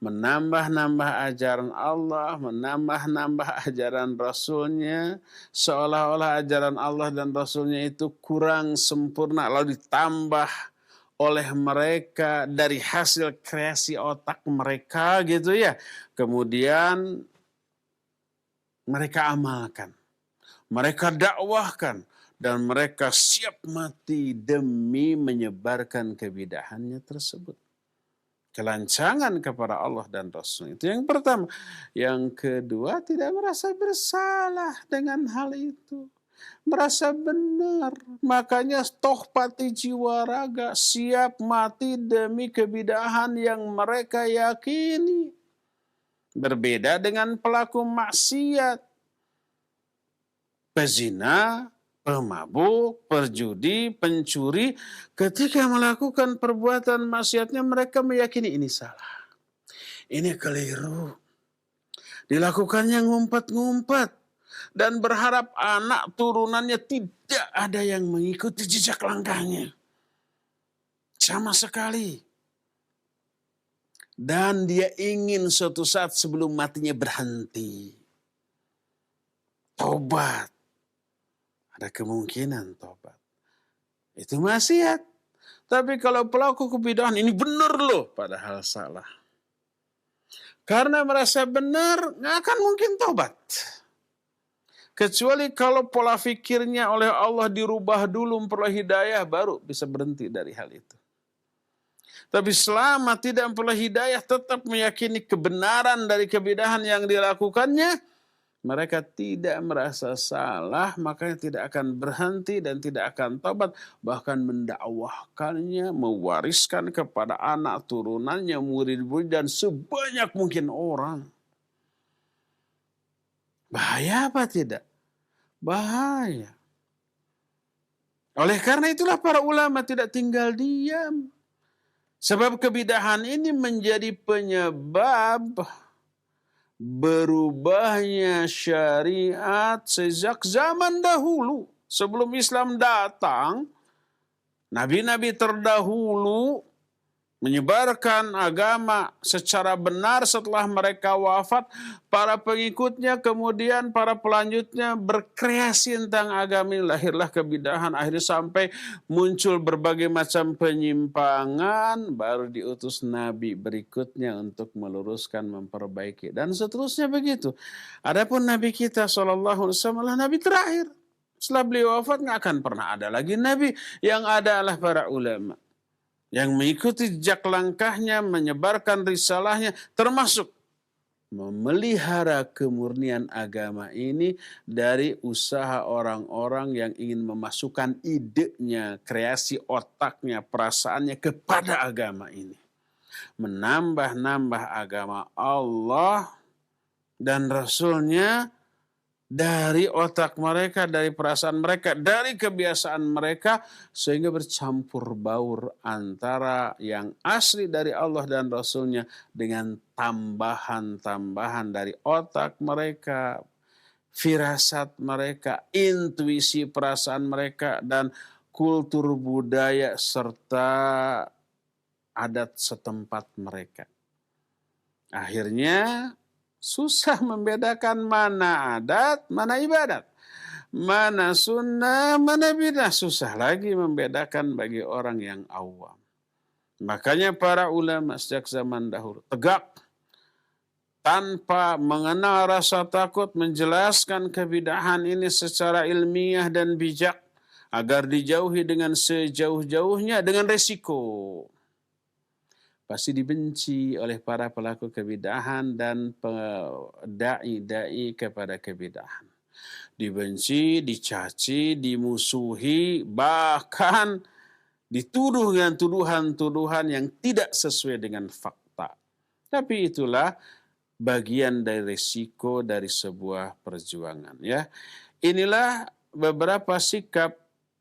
Menambah-nambah ajaran Allah, menambah-nambah ajaran Rasulnya, seolah-olah ajaran Allah dan Rasulnya itu kurang sempurna, lalu ditambah oleh mereka dari hasil kreasi otak mereka gitu ya. Kemudian mereka amalkan. Mereka dakwahkan, dan mereka siap mati demi menyebarkan kebid'ahannya tersebut. Kelancangan kepada Allah dan Rasul itu yang pertama. Yang kedua, tidak merasa bersalah dengan hal itu. Merasa benar. Makanya toh pati jiwa raga siap mati demi kebid'ahan yang mereka yakini. Berbeda dengan pelaku maksiat, pezina, pemabuk, perjudi, pencuri, ketika melakukan perbuatan maksiatnya mereka meyakini ini salah, ini keliru. Dilakukannya ngumpat-ngumpat dan berharap anak turunannya tidak ada yang mengikuti jejak langkahnya. sama sekali. Dan dia ingin suatu saat sebelum matinya berhenti. Tobat. Ada kemungkinan tobat. Itu maksiat. Tapi kalau pelaku kebidahan ini benar loh, padahal salah. Karena merasa benar, nggak akan mungkin tobat. Kecuali kalau pola pikirnya oleh Allah dirubah dulu, memperoleh hidayah, baru bisa berhenti dari hal itu. Tapi selama tidak memperoleh hidayah, tetap meyakini kebenaran dari kebidahan yang dilakukannya, mereka tidak merasa salah, makanya tidak akan berhenti dan tidak akan tobat. Bahkan mendakwahkannya, mewariskan kepada anak turunannya, murid-murid, dan sebanyak mungkin orang. Bahaya apa tidak? Bahaya. Oleh karena itulah para ulama tidak tinggal diam. Sebab kebidahan ini menjadi penyebab berubahnya syariat sejak zaman dahulu. Sebelum Islam datang, nabi-nabi terdahulu menyebarkan agama secara benar. Setelah mereka wafat, para pengikutnya kemudian para pelanjutnya berkreasi tentang agama ini. Lahirlah kebidahan, akhirnya sampai muncul berbagai macam penyimpangan, baru diutus nabi berikutnya untuk meluruskan, memperbaiki, dan seterusnya begitu. Adapun nabi kita SAW adalah nabi terakhir. Setelah beliau wafat nggak akan pernah ada lagi nabi. Yang ada adalah para ulama yang mengikuti jejak langkahnya, menyebarkan risalahnya, termasuk memelihara kemurnian agama ini dari usaha orang-orang yang ingin memasukkan idenya, kreasi otaknya, perasaannya kepada agama ini. Menambah-nambah agama Allah dan Rasulnya dari otak mereka, dari perasaan mereka, dari kebiasaan mereka, sehingga bercampur baur antara yang asli dari Allah dan Rasulnya dengan tambahan-tambahan dari otak mereka, firasat mereka, intuisi perasaan mereka, dan kultur budaya serta adat setempat mereka. Akhirnya susah membedakan mana adat, mana ibadat. Mana sunnah, mana bidah. Susah lagi membedakan bagi orang yang awam. Makanya para ulama sejak zaman dahulu tegak, tanpa mengenal rasa takut, menjelaskan kebidahan ini secara ilmiah dan bijak, agar dijauhi dengan sejauh-jauhnya dengan resiko. Pasti dibenci oleh para pelaku kebidahan dan dai-dai kepada kebidahan. Dibenci, dicaci, dimusuhi, bahkan dituduh dengan tuduhan-tuduhan yang tidak sesuai dengan fakta. Tapi itulah bagian dari resiko dari sebuah perjuangan. Ya, inilah beberapa sikap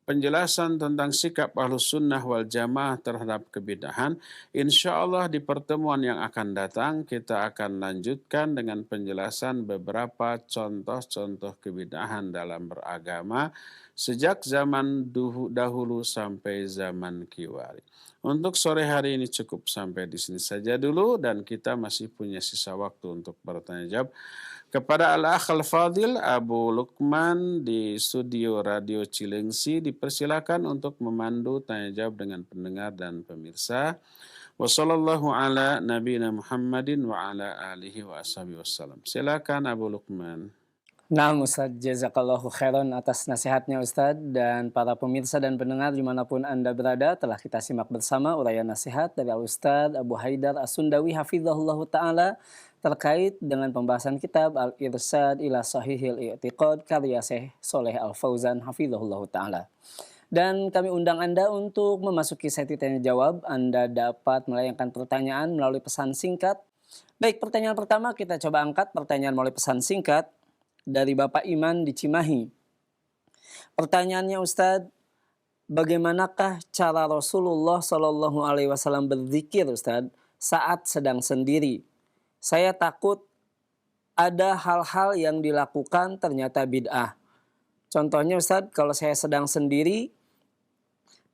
penjelasan tentang sikap Ahlus Sunnah wal Jamaah terhadap kebidahan. Insya Allah di pertemuan yang akan datang kita akan lanjutkan dengan penjelasan beberapa contoh-contoh kebidahan dalam beragama sejak zaman dahulu sampai zaman kiwari. Untuk sore hari ini cukup sampai di sini saja dulu, dan kita masih punya sisa waktu untuk bertanya jawab. Kepada Al-Akh Al-Fadil Abu Lukman di studio Radio Cilengsi, dipersilakan untuk memandu tanya jawab dengan pendengar dan pemirsa. Wassallallahu ala nabiyina Muhammadin wa ala alihi wa ashabihi wassalam. Silakan Abu Lukman. Nah, Ustaz, jazakallahu khairan atas nasihatnya Ustaz, dan para pemirsa dan pendengar dimanapun Anda berada, telah kita simak bersama uraian nasihat dari Al-Ustaz Abu Haidar As-Sundawi hafizahullah ta'ala terkait dengan pembahasan kitab Al-Irsyad ila Sahihil I'tiqad karya Syekh Shaleh Al-Fauzan hafizahullah ta'ala. Dan kami undang Anda untuk memasuki sesi tanya jawab. Anda dapat melayangkan pertanyaan melalui pesan singkat. Baik, pertanyaan pertama kita coba angkat, pertanyaan melalui pesan singkat dari Bapak Iman di Cimahi. Pertanyaannya Ustadz, bagaimanakah cara Rasulullah Shallallahu Alaihi Wasallam berzikir Ustadz saat sedang sendiri? Saya takut ada hal-hal yang dilakukan ternyata bid'ah. Contohnya Ustadz, kalau saya sedang sendiri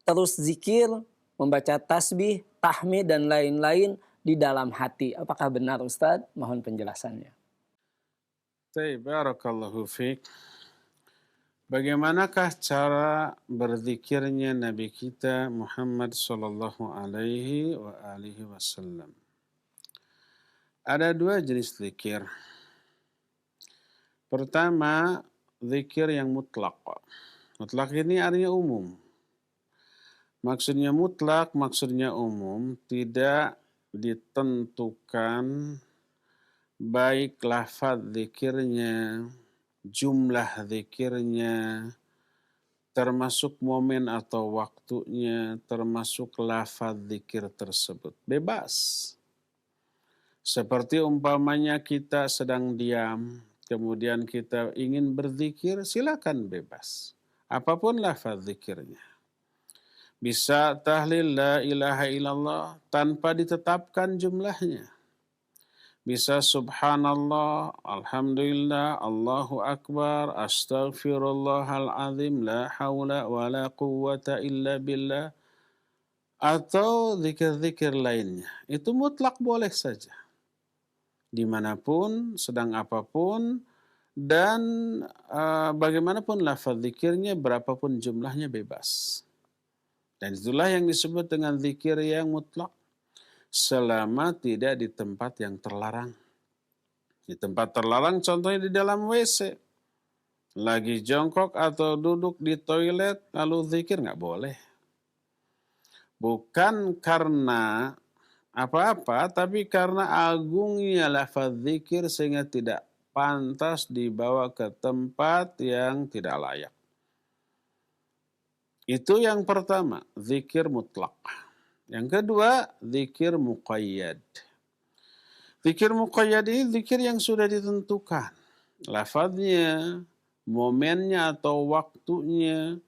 terus zikir membaca tasbih, tahmid, dan lain-lain di dalam hati. Apakah benar Ustadz? Mohon penjelasannya. Barakallahu fiik. Bagaimanakah cara berzikirnya Nabi kita Muhammad sallallahu alaihi wasallam? Ada dua jenis zikir. Pertama, zikir yang mutlak. Mutlak ini artinya umum. Maksudnya mutlak, maksudnya umum, tidak ditentukan baik lafaz zikirnya, jumlah zikirnya, termasuk momen atau waktunya, termasuk lafaz zikir tersebut. Bebas. Seperti umpamanya kita sedang diam, kemudian kita ingin berzikir, silakan bebas. Apapun lafaz zikirnya. Bisa tahlil la ilaha illallah tanpa ditetapkan jumlahnya. Bisa subhanallah, alhamdulillah, Allahu akbar, astaghfirullahal azim, la haula wa la quwwata illa billah. Atau zikir-zikir lainnya. Itu mutlak boleh saja. Dimanapun, sedang apapun, dan bagaimanapun lafaz zikirnya, berapapun jumlahnya bebas. Dan itulah yang disebut dengan zikir yang mutlak. Selama tidak di tempat yang terlarang. Di tempat terlarang contohnya di dalam WC. Lagi jongkok atau duduk di toilet lalu zikir nggak boleh. Bukan karena apa-apa, tapi karena agungnya lafaz zikir sehingga tidak pantas dibawa ke tempat yang tidak layak. Itu yang pertama, zikir mutlak. Yang kedua, zikir muqayyad. Zikir muqayyad ini zikir yang sudah ditentukan. Lafaznya, momennya atau waktunya,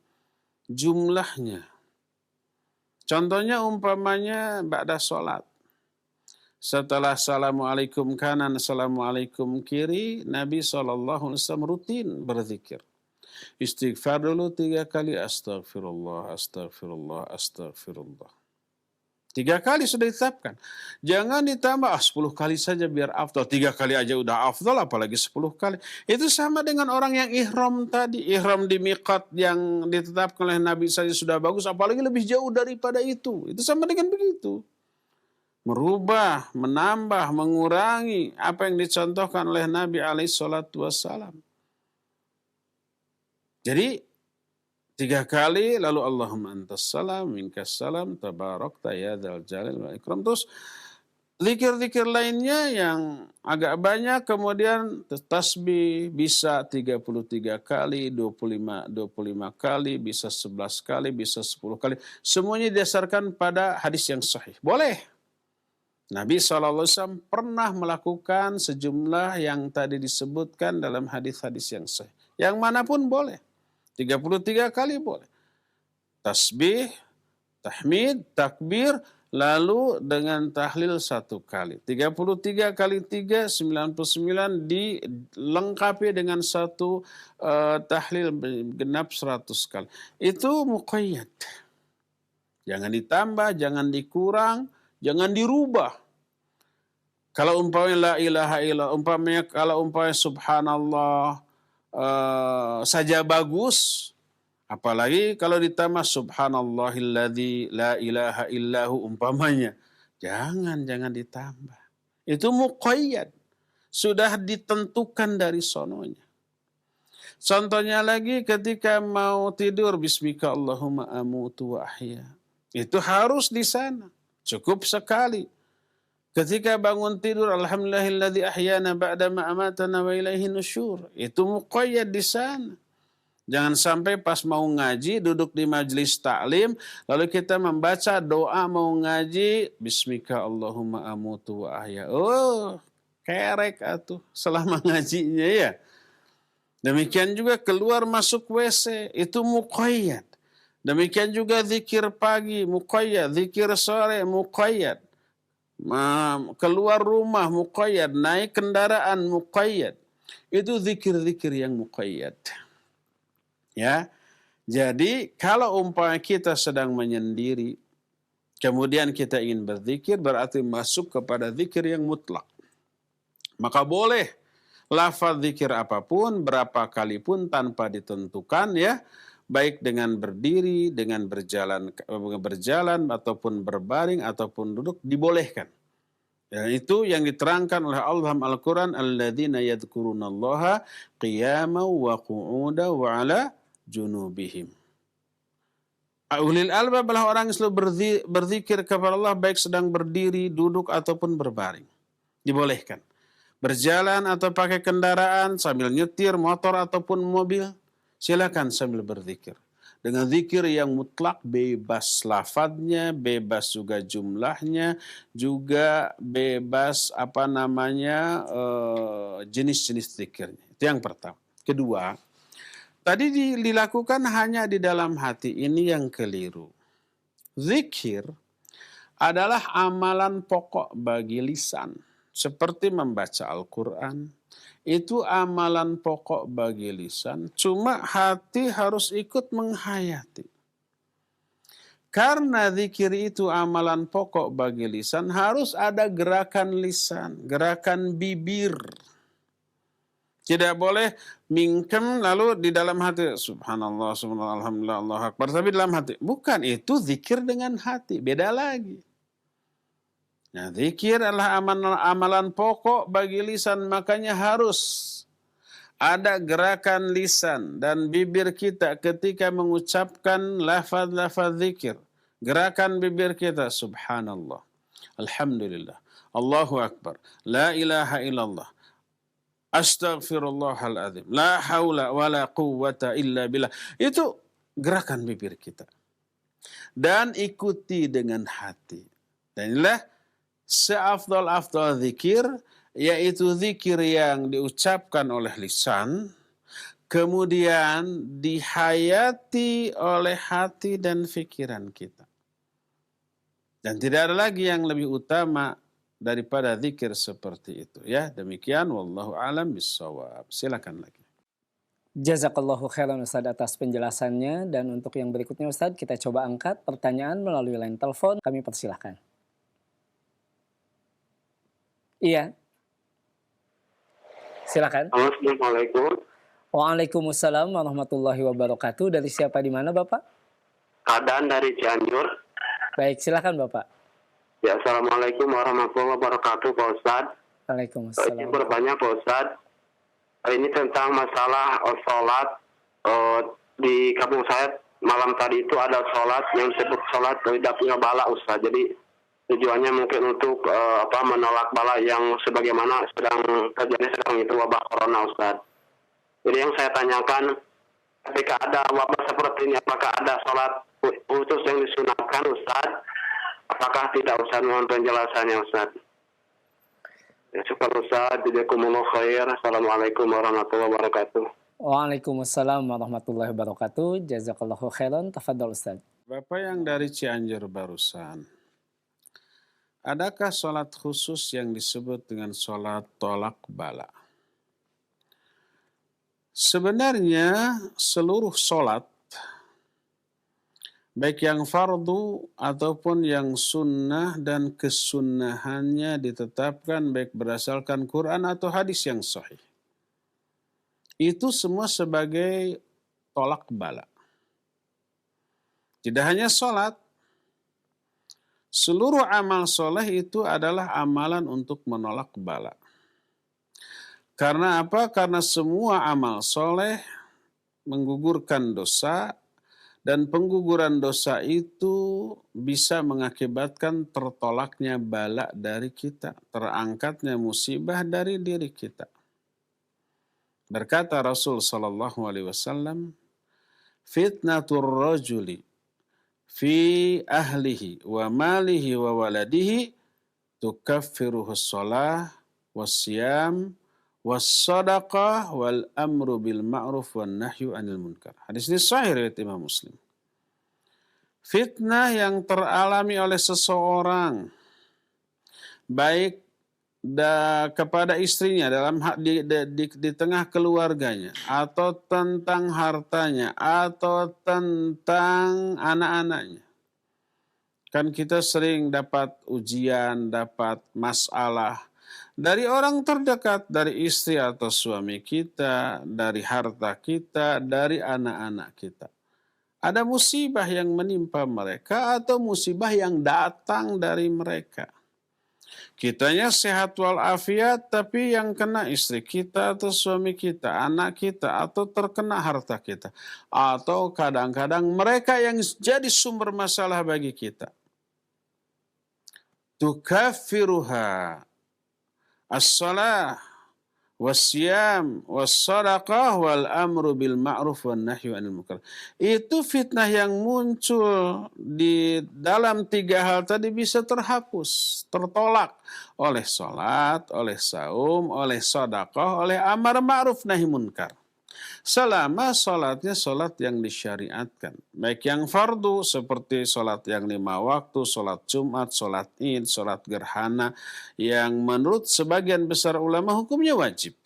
jumlahnya. Contohnya umpamanya ba'da sholat. Setelah assalamualaikum kanan, assalamualaikum kiri, Nabi SAW rutin berzikir. Istighfar dulu 3 kali, astagfirullah, astagfirullah, astagfirullah. 3 kali sudah ditetapkan. Jangan ditambah 10 kali saja biar afdal. 3 kali aja udah afdal, apalagi 10 kali. Itu sama dengan orang yang ihram tadi. Ihram di miqat yang ditetapkan oleh Nabi saja sudah bagus, apalagi lebih jauh daripada itu. Itu sama dengan begitu. Merubah, menambah, mengurangi apa yang dicontohkan oleh Nabi SAW. Jadi 3 kali lalu Allahumma antas salam minkas salam tabarakta ya dzal jalali wal ikram. Terus zikir-zikir lainnya yang agak banyak, kemudian tasbih bisa 33 kali, 25 kali, bisa 11 kali, bisa 10 kali. Semuanya didasarkan pada hadis yang sahih. Boleh. Nabi SAW pernah melakukan sejumlah yang tadi disebutkan dalam hadis-hadis yang sahih. Yang manapun boleh. 33 kali boleh. Tasbih, tahmid, takbir, lalu dengan tahlil 1 kali. 33 kali 3, 99 dilengkapi dengan 1 tahlil genap 100 kali. Itu muqayyad. Jangan ditambah, jangan dikurang, jangan dirubah. Kalau umpamanya la ilaha illallah, umpamanya kalau umpamanya subhanallah, saja bagus, apalagi kalau ditambah subhanallahilladzi la ilaha illahu umpamanya. Jangan ditambah. Itu muqayyad. Sudah ditentukan dari sononya. Contohnya lagi ketika mau tidur, bismika Allahumma amutu wa ahya. Itu harus di sana. Cukup sekali. Ketika bangun tidur, alhamdulillahilladzi ahyana ba'dama amatana wa ilaihi nusyur. Itu muqayyad di sana. Jangan sampai pas mau ngaji, duduk di majelis taklim, lalu kita membaca doa mau ngaji, bismika Allahumma amutu wa ahya. Oh, kerek atuh selama ngajinya ya. Demikian juga keluar masuk WC, itu muqayyad. Demikian juga zikir pagi, muqayyad. Zikir sore, muqayyad. Keluar rumah muqayyad, naik kendaraan muqayyad. Itu zikir-zikir yang muqayyad. Ya. Jadi kalau umpamanya kita sedang menyendiri, kemudian kita ingin berzikir, berarti masuk kepada zikir yang mutlak. Maka boleh lafaz zikir apapun, berapa kali pun tanpa ditentukan ya, baik dengan berdiri, dengan berjalan ataupun berbaring ataupun duduk dibolehkan. Dan itu yang diterangkan oleh Allah dalam Al-Quran, alladzina yadhkurunallaha qiyaman wa qu'udan wa ala junubihim. Ulil albab adalah orang yang selalu berzikir kepada Allah baik sedang berdiri, duduk ataupun berbaring. Dibolehkan. Berjalan atau pakai kendaraan sambil nyetir motor ataupun mobil, silakan sambil berzikir. Dengan zikir yang mutlak, bebas lafadznya, bebas juga jumlahnya, juga bebas jenis-jenis zikirnya. Itu yang pertama. Kedua, tadi dilakukan hanya di dalam hati, ini yang keliru. Zikir adalah amalan pokok bagi lisan. Seperti membaca Al-Quran, itu amalan pokok bagi lisan, cuma hati harus ikut menghayati. Karena zikir itu amalan pokok bagi lisan, harus ada gerakan lisan, gerakan bibir. Tidak boleh mingkem lalu di dalam hati, subhanallah, subhanallah, alhamdulillah, Allahu akbar, tapi dalam hati. Bukan, itu zikir dengan hati, beda lagi. Nah, zikir adalah amalan pokok bagi lisan, makanya harus ada gerakan lisan dan bibir kita ketika mengucapkan lafaz-lafaz zikir. Gerakan bibir kita, subhanallah, alhamdulillah, Allahu akbar, la ilaha illallah, astaghfirullahaladzim, la haula wa la quwwata illa billah. Itu gerakan bibir kita. Dan ikuti dengan hati. Dan inilah seafdal-afdal zikir, yaitu zikir yang diucapkan oleh lisan, kemudian dihayati oleh hati dan pikiran kita. Dan tidak ada lagi yang lebih utama daripada zikir seperti itu. Ya, demikian, wallahu a'lam bissawab. Silakan lagi. Jazakallahu khairan Ustadz atas penjelasannya. Dan untuk yang berikutnya Ustadz, kita coba angkat pertanyaan melalui line telepon. Kami persilahkan. Iya. Silakan. Assalamualaikum. Waalaikumsalam warahmatullahi wabarakatuh. Dari siapa di mana Bapak? Kadan dari Cianjur. Baik, silakan Bapak. Ya, Assalamualaikum warahmatullahi wabarakatuh Pak Ustadz. Waalaikumsalam. Ini berbanyak Pak Ustadz. Ini tentang masalah sholat. Di kampung saya malam tadi itu ada sholat yang disebut sholat tidak punya bala Ustadz. Jadi tujuannya mungkin untuk menolak bala yang sebagaimana terjadi sedang itu wabah corona Ustadz. Jadi yang saya tanyakan, ketika ada wabah seperti ini, apakah ada sholat khusus yang disunahkan Ustadz? Apakah tidak usah mohon penjelasannya Ustadz? Ya, syukur Ustadz, jazakumullah khair. Assalamualaikum warahmatullahi wabarakatuh. Waalaikumsalam warahmatullahi wabarakatuh. Jazakallahu khairan. Tafadhol Ustadz. Bapak yang dari Cianjur barusan, adakah sholat khusus yang disebut dengan sholat tolak bala? Sebenarnya seluruh sholat, baik yang fardu ataupun yang sunnah dan kesunnahannya ditetapkan baik berdasarkan Quran atau hadis yang sahih. Itu semua sebagai tolak bala. Tidak hanya sholat, seluruh amal soleh itu adalah amalan untuk menolak bala. Karena apa? Karena semua amal soleh menggugurkan dosa, dan pengguguran dosa itu bisa mengakibatkan tertolaknya bala dari kita, terangkatnya musibah dari diri kita. Berkata Rasul sallallahu alaihi wasallam, fitnatur rajuli fi ahlihi wa malihi wa waladihi tukaffiruhu shalah wasyam wassadaqah wal amru bil ma'ruf wan nahyu anil munkar. Hadis ini sahih riwayat Imam Muslim. Fitnah yang teralami oleh seseorang baik kepada istrinya di tengah keluarganya, atau tentang hartanya, atau tentang anak-anaknya, Kan kita sering dapat ujian, dapat masalah dari orang terdekat, dari istri atau suami kita, dari harta kita, dari anak-anak kita. Ada musibah yang menimpa mereka atau musibah yang datang dari mereka. Kitanya sehat walafiat, tapi yang kena istri kita atau suami kita, anak kita, atau terkena harta kita. Atau kadang-kadang mereka yang jadi sumber masalah bagi kita. Tukaffiruha as-salah wasyam wassadaqah wal amru bil ma'ruf wan nahyu 'anil munkar. Itu fitnah yang muncul di dalam 3 hal tadi bisa terhapus, tertolak oleh salat, oleh saum, oleh sedekah, oleh amar ma'ruf nahi munkar. Selama salatnya salat yang disyariatkan. Baik yang fardu seperti salat yang 5 waktu, salat Jumat, salat Id, salat gerhana yang menurut sebagian besar ulama hukumnya wajib.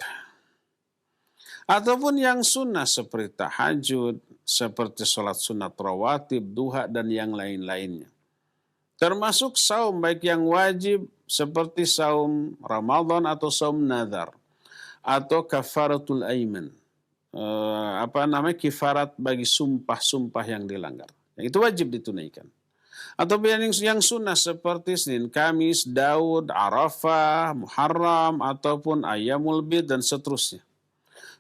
Ataupun yang sunnah seperti tahajud, seperti salat sunat rawatib, duha, dan yang lain-lainnya. Termasuk saum baik yang wajib seperti saum Ramadan atau saum nadhar atau kafaratul aiman. Kifarat bagi sumpah-sumpah yang dilanggar. Itu wajib ditunaikan. Atau yang sunnah seperti Senin, Kamis, Daud, Arafah, Muharram, ataupun Ayyamul Bid, dan seterusnya.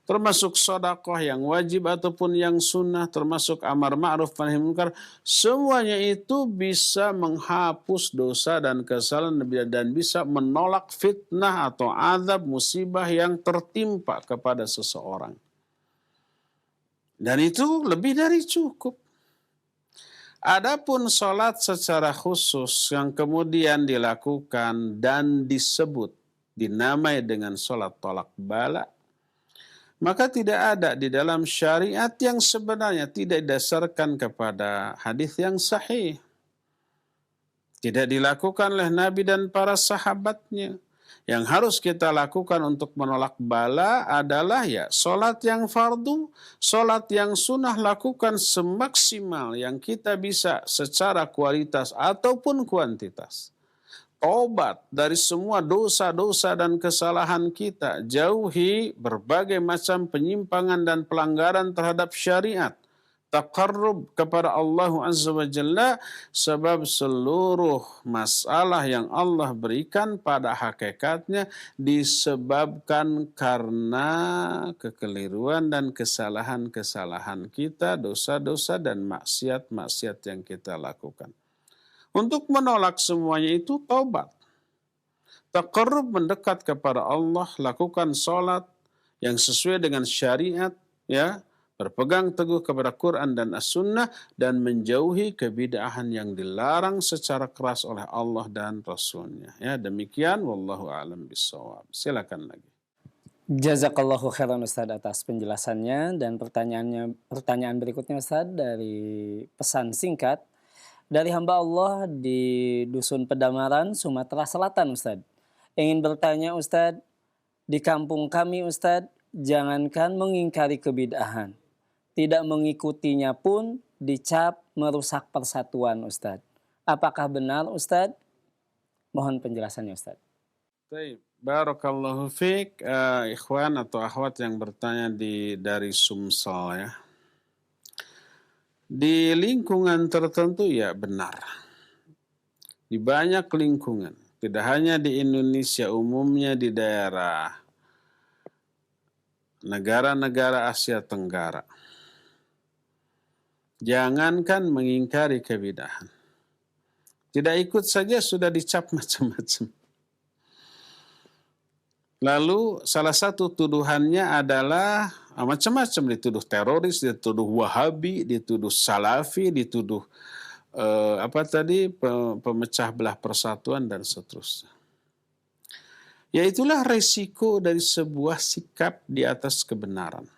Termasuk sedekah yang wajib ataupun yang sunnah, termasuk amar ma'ruf nahi munkar, semuanya itu bisa menghapus dosa dan kesalahan dan bisa menolak fitnah atau azab musibah yang tertimpa kepada seseorang. Dan itu lebih dari cukup. Adapun sholat secara khusus yang kemudian dilakukan dan disebut, dinamai dengan sholat tolak bala, maka tidak ada di dalam syariat yang sebenarnya tidak didasarkan kepada hadis yang sahih. Tidak dilakukan oleh Nabi dan para sahabatnya. Yang harus kita lakukan untuk menolak bala adalah sholat yang fardu, sholat yang sunnah lakukan semaksimal yang kita bisa secara kualitas ataupun kuantitas. Tobat dari semua dosa-dosa dan kesalahan kita. Jauhi berbagai macam penyimpangan dan pelanggaran terhadap syariat. Taqarrub kepada Allah Azza wa Jalla, sebab seluruh masalah yang Allah berikan pada hakikatnya disebabkan karena kekeliruan dan kesalahan-kesalahan kita, dosa-dosa dan maksiat-maksiat yang kita lakukan. Untuk menolak semuanya itu taubat. Taqarrub, mendekat kepada Allah, lakukan salat yang sesuai dengan syariat, berpegang teguh kepada Quran dan As-Sunnah, dan menjauhi kebid'ahan yang dilarang secara keras oleh Allah dan Rasulnya. Demikian, wallahu a'lam bishawab. Silakan lagi. Jazakallahu khairan Ustaz atas penjelasannya, dan pertanyaan berikutnya Ustaz dari pesan singkat dari hamba Allah di Dusun Pedamaran, Sumatera Selatan Ustaz. Ingin bertanya Ustaz, di kampung kami Ustaz, jangankan mengingkari kebid'ahan, tidak mengikutinya pun dicap merusak persatuan Ustaz. Apakah benar Ustaz? Mohon penjelasannya Ustaz. Baik, barakallahu fiik, ikhwan atau akhwat yang bertanya dari Sumsel Di lingkungan tertentu benar. Di banyak lingkungan, tidak hanya di Indonesia, umumnya di daerah negara-negara Asia Tenggara. Jangankan mengingkari kebid'ahan, tidak ikut saja sudah dicap macam-macam. Lalu salah satu tuduhannya adalah macam-macam, dituduh teroris, dituduh wahabi, dituduh salafi, dituduh pemecah belah persatuan dan seterusnya. Itulah resiko dari sebuah sikap di atas kebenaran.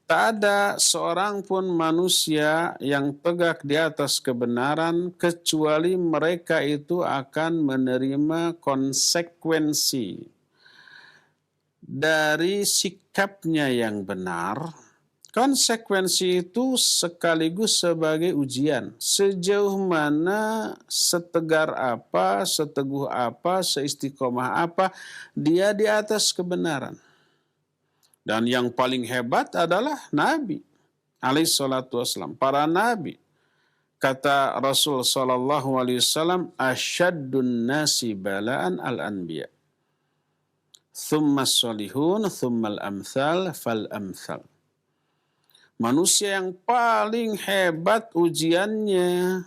Tak ada seorang pun manusia yang tegak di atas kebenaran kecuali mereka itu akan menerima konsekuensi dari sikapnya yang benar Konsekuensi itu sekaligus sebagai ujian. Sejauh mana, setegar apa, seteguh apa, seistiqomah apa, dia di atas kebenaran. Dan yang paling hebat adalah Nabi alaihi salatu wassalam, para nabi. Kata Rasul sallallahu alaihi wasallam, asyaddun nasi bala'an al-anbiya. Thumma salihun, thumma al-amthal, fal-amthal. Manusia yang paling hebat ujiannya,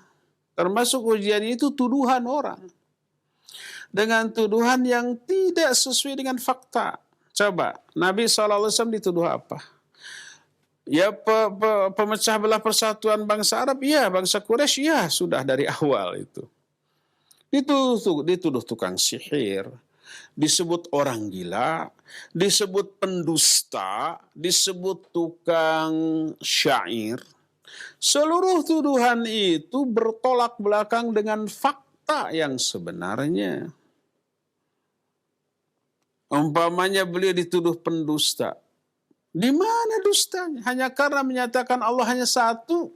termasuk ujiannya itu tuduhan orang. Dengan tuduhan yang tidak sesuai dengan fakta. Coba, Nabi SAW dituduh apa? Ya pemecah belah persatuan bangsa Arab, ya bangsa Quraisy, ya sudah dari awal itu. Dituduh tukang sihir, disebut orang gila, disebut pendusta, disebut tukang syair. Seluruh tuduhan itu bertolak belakang dengan fakta yang sebenarnya. Umpamanya beliau dituduh pendusta. Di mana dustanya? Hanya karena menyatakan Allah hanya satu.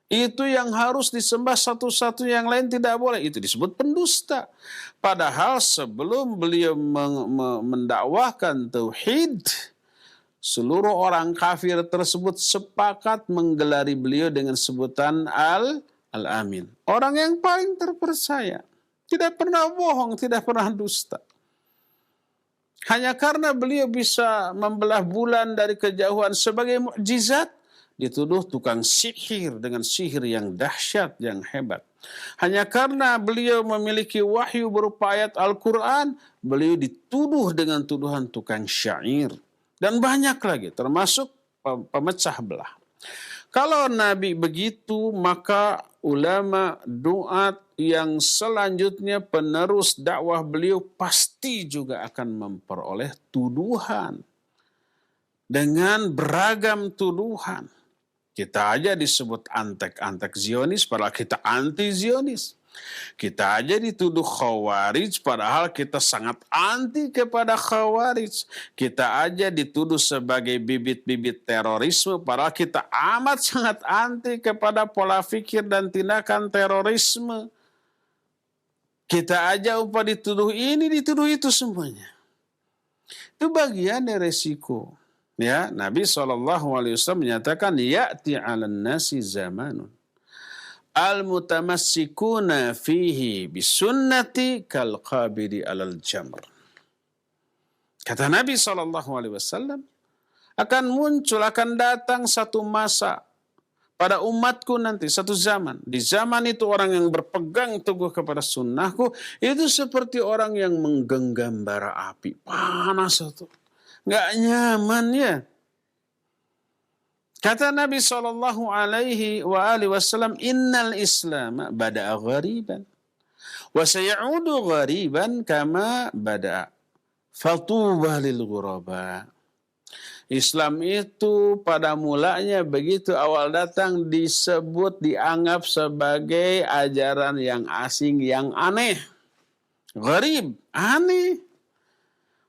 Itu yang harus disembah satu-satu, yang lain tidak boleh. Itu disebut pendusta. Padahal sebelum beliau mendakwahkan tauhid, seluruh orang kafir tersebut sepakat menggelari beliau dengan sebutan Al-Amin. Orang yang paling terpercaya. Tidak pernah bohong, tidak pernah dusta. Hanya karena beliau bisa membelah bulan dari kejauhan sebagai mukjizat, dituduh tukang sihir dengan sihir yang dahsyat, yang hebat. Hanya karena beliau memiliki wahyu berupa ayat Al-Quran, beliau dituduh dengan tuduhan tukang syair. Dan banyak lagi, termasuk pemecah belah. Kalau Nabi begitu, maka ulama, duat yang selanjutnya penerus dakwah beliau pasti juga akan memperoleh tuduhan. Dengan beragam tuduhan. Kita aja disebut antek-antek Zionis, padahal kita anti-Zionis. Kita aja dituduh Khawarij, padahal kita sangat anti kepada Khawarij. Kita aja dituduh sebagai bibit-bibit terorisme, padahal kita amat sangat anti kepada pola pikir dan tindakan terorisme. Kita aja dituduh ini, dituduh itu semuanya. Itu bagian dari resiko. Ya, Nabi SAW menyatakan, ya'ti 'alan nasi zamanun al-mutamassikuna fihi bisunnati kal qabidi 'alal jamr. Kata Nabi SAW, akan muncul, akan datang satu masa pada umatku nanti, satu zaman. Di zaman itu orang yang berpegang teguh kepada sunnahku, itu seperti orang yang menggenggam bara api. Panas itu. Nggak nyaman ya. Kata Nabi SAW, innal Islam bada'a ghariban. Wa sayaudu ghariban kama bada'a. Fatuba lil ghuraba. Islam itu pada mulanya begitu awal datang disebut, dianggap sebagai ajaran yang asing, yang aneh. Gharib, aneh.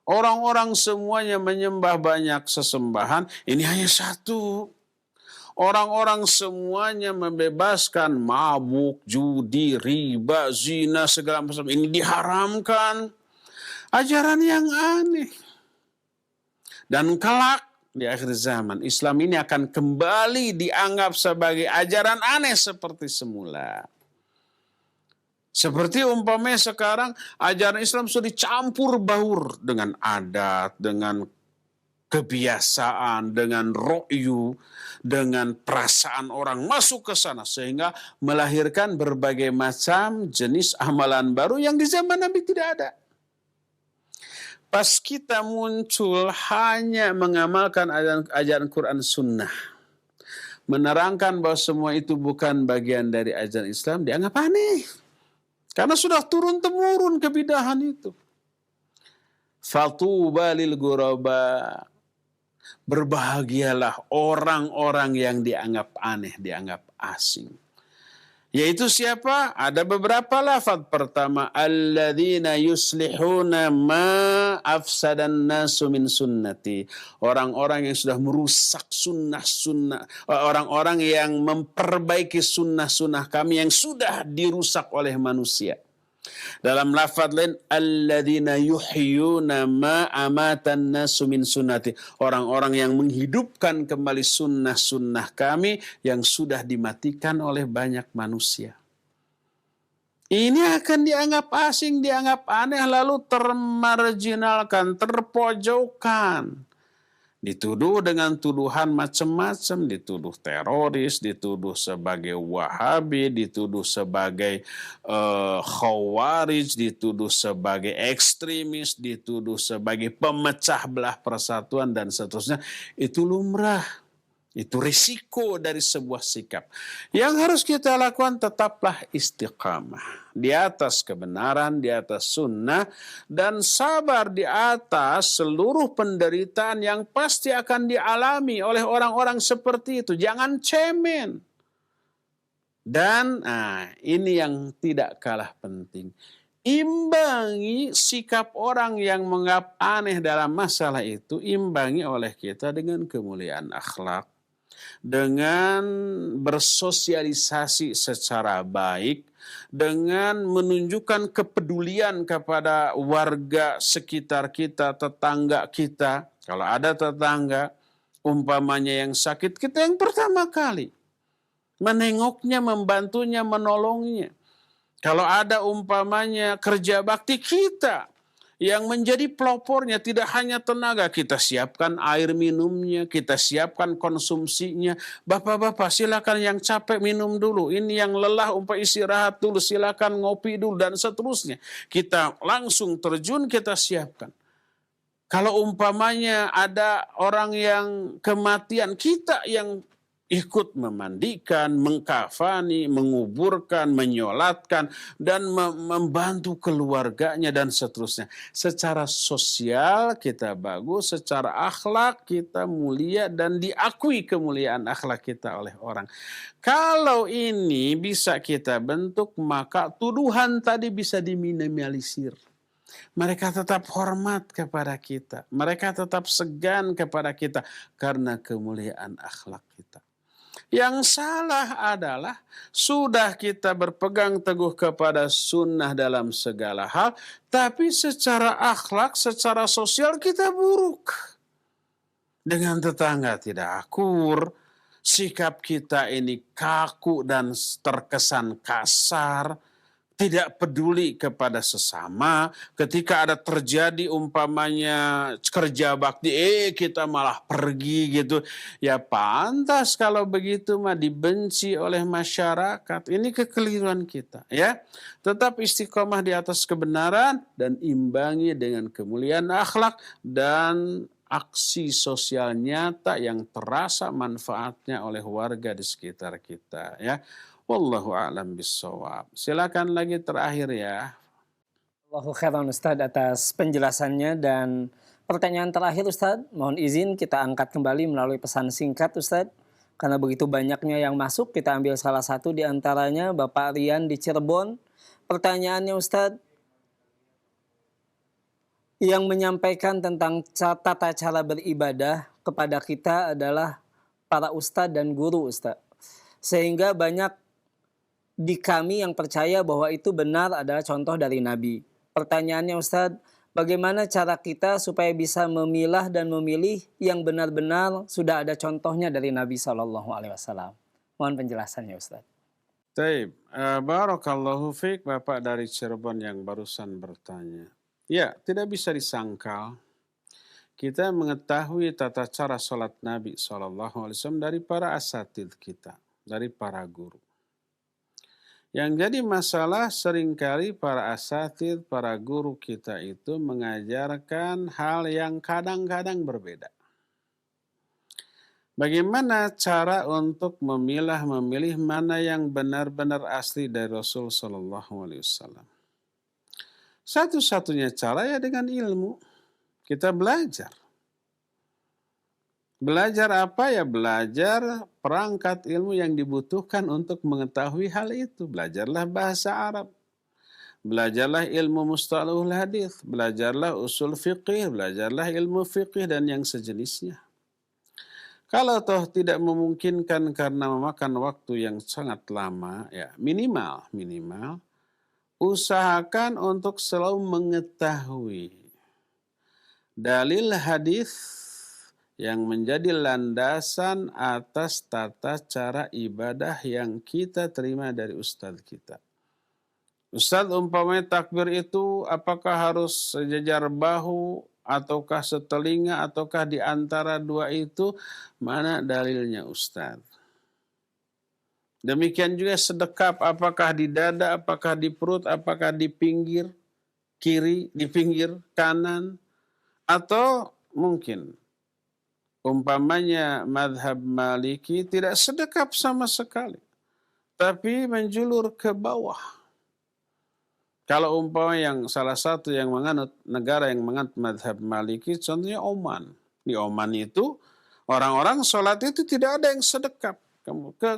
Orang-orang semuanya menyembah banyak sesembahan, ini hanya satu. Orang-orang semuanya membebaskan mabuk, judi, riba, zina, segala macam. Ini diharamkan. Ajaran yang aneh. Dan kelak di akhir zaman, Islam ini akan kembali dianggap sebagai ajaran aneh seperti semula. Seperti umpamanya sekarang ajaran Islam sudah dicampur baur dengan adat, dengan kebiasaan, dengan ro'yu, dengan perasaan orang masuk ke sana. Sehingga melahirkan berbagai macam jenis amalan baru yang di zaman Nabi tidak ada. Pas kita muncul hanya mengamalkan ajaran Quran Sunnah, menerangkan bahwa semua itu bukan bagian dari ajaran Islam, dianggap aneh. Karena sudah turun-temurun kebidahan itu. Fatuba lil ghuraba. Berbahagialah orang-orang yang dianggap aneh, dianggap asing. Yaitu siapa? Ada beberapa lafaz. Pertama, alladzina yuslihuna ma afsadan nasu min sunnati. Orang-orang yang sudah merusak sunnah-sunnah. Orang-orang yang memperbaiki sunnah-sunnah kami yang sudah dirusak oleh manusia. Dalam lafaz lain, alladzina yuhyuna ma amatan nasu min sunnati. Orang-orang yang menghidupkan kembali sunnah-sunnah kami yang sudah dimatikan oleh banyak manusia. Ini akan dianggap asing, dianggap aneh, lalu termarginalkan, terpojokkan. Dituduh dengan tuduhan macam-macam, dituduh teroris, dituduh sebagai Wahabi, dituduh sebagai Khawarij, dituduh sebagai ekstremis, dituduh sebagai pemecah belah persatuan dan seterusnya. Itu lumrah. Itu risiko dari sebuah sikap. Yang harus kita lakukan tetaplah istiqamah. Di atas kebenaran, di atas sunnah, dan sabar di atas seluruh penderitaan yang pasti akan dialami oleh orang-orang seperti itu. Jangan cemen. Dan ini yang tidak kalah penting. Imbangi sikap orang yang menganggap aneh dalam masalah itu, imbangi oleh kita dengan kemuliaan akhlak, dengan bersosialisasi secara baik, dengan menunjukkan kepedulian kepada warga sekitar kita, tetangga kita. Kalau ada tetangga, umpamanya yang sakit, kita yang pertama kali menengoknya, membantunya, menolongnya. Kalau ada umpamanya kerja bakti, kita yang menjadi pelopornya, tidak hanya tenaga, kita siapkan air minumnya, kita siapkan konsumsinya. Bapak-bapak silakan yang capek minum dulu, ini yang lelah istirahat dulu, silakan ngopi dulu dan seterusnya. Kita langsung terjun, kita siapkan. Kalau umpamanya ada orang yang kematian, kita yang ikut memandikan, mengkafani, menguburkan, menyolatkan, dan membantu keluarganya dan seterusnya. Secara sosial kita bagus, secara akhlak kita mulia dan diakui kemuliaan akhlak kita oleh orang. Kalau ini bisa kita bentuk, maka tuduhan tadi bisa diminimalisir. Mereka tetap hormat kepada kita. Mereka tetap segan kepada kita karena kemuliaan akhlak kita. Yang salah adalah sudah kita berpegang teguh kepada sunnah dalam segala hal, tapi secara akhlak, secara sosial kita buruk. Dengan tetangga tidak akur, sikap kita ini kaku dan terkesan kasar, tidak peduli kepada sesama. Ketika ada terjadi umpamanya kerja bakti, kita malah pergi gitu. Ya pantas kalau begitu mah dibenci oleh masyarakat. Ini kekeliruan kita ya. Tetap istiqomah di atas kebenaran dan imbangi dengan kemuliaan akhlak dan aksi sosial nyata yang terasa manfaatnya oleh warga di sekitar kita ya. Wallahu a'lam bissawab. Silakan lagi terakhir ya. Allahu khairan Ustadz atas penjelasannya, dan pertanyaan terakhir Ustadz, mohon izin kita angkat kembali melalui pesan singkat Ustadz. Karena begitu banyaknya yang masuk, kita ambil salah satu di antaranya, Bapak Rian di Cirebon. Pertanyaannya Ustadz, yang menyampaikan tentang tata cara beribadah kepada kita adalah para ustadz dan guru Ustadz. Sehingga banyak di kami yang percaya bahwa itu benar adalah contoh dari Nabi. Pertanyaannya Ustadz, bagaimana cara kita supaya bisa memilah dan memilih yang benar-benar sudah ada contohnya dari Nabi SAW? Mohon penjelasannya Ustadz. Baik, barakallahu fiik Bapak dari Cirebon yang barusan bertanya. Ya, tidak bisa disangkal kita mengetahui tata cara sholat Nabi SAW dari para asatidz kita, dari para guru. Yang jadi masalah seringkali para asatidz, para guru kita itu mengajarkan hal yang kadang-kadang berbeda. Bagaimana cara untuk memilih mana yang benar-benar asli dari Rasul SAW? Satu-satunya cara ya dengan ilmu. Kita belajar. Belajar apa ya? Belajar perangkat ilmu yang dibutuhkan untuk mengetahui hal itu. Belajarlah bahasa Arab. Belajarlah ilmu mustalahul hadis, belajarlah usul fiqih, belajarlah ilmu fiqih dan yang sejenisnya. Kalau toh tidak memungkinkan karena memakan waktu yang sangat lama, ya minimal usahakan untuk selalu mengetahui dalil hadis yang menjadi landasan atas tata cara ibadah yang kita terima dari ustadz kita. Ustadz umpamanya takbir itu apakah harus sejajar bahu ataukah setelinga ataukah di antara dua itu, mana dalilnya Ustadz. Demikian juga sedekap apakah di dada, apakah di perut, apakah di pinggir kiri, di pinggir kanan, atau mungkin umpamanya madhab Maliki tidak sedekap sama sekali, tapi menjulur ke bawah. Kalau umpama yang salah satu yang menganut negara yang menganut madhab Maliki, contohnya Oman. Di Oman itu orang-orang sholat itu tidak ada yang sedekap,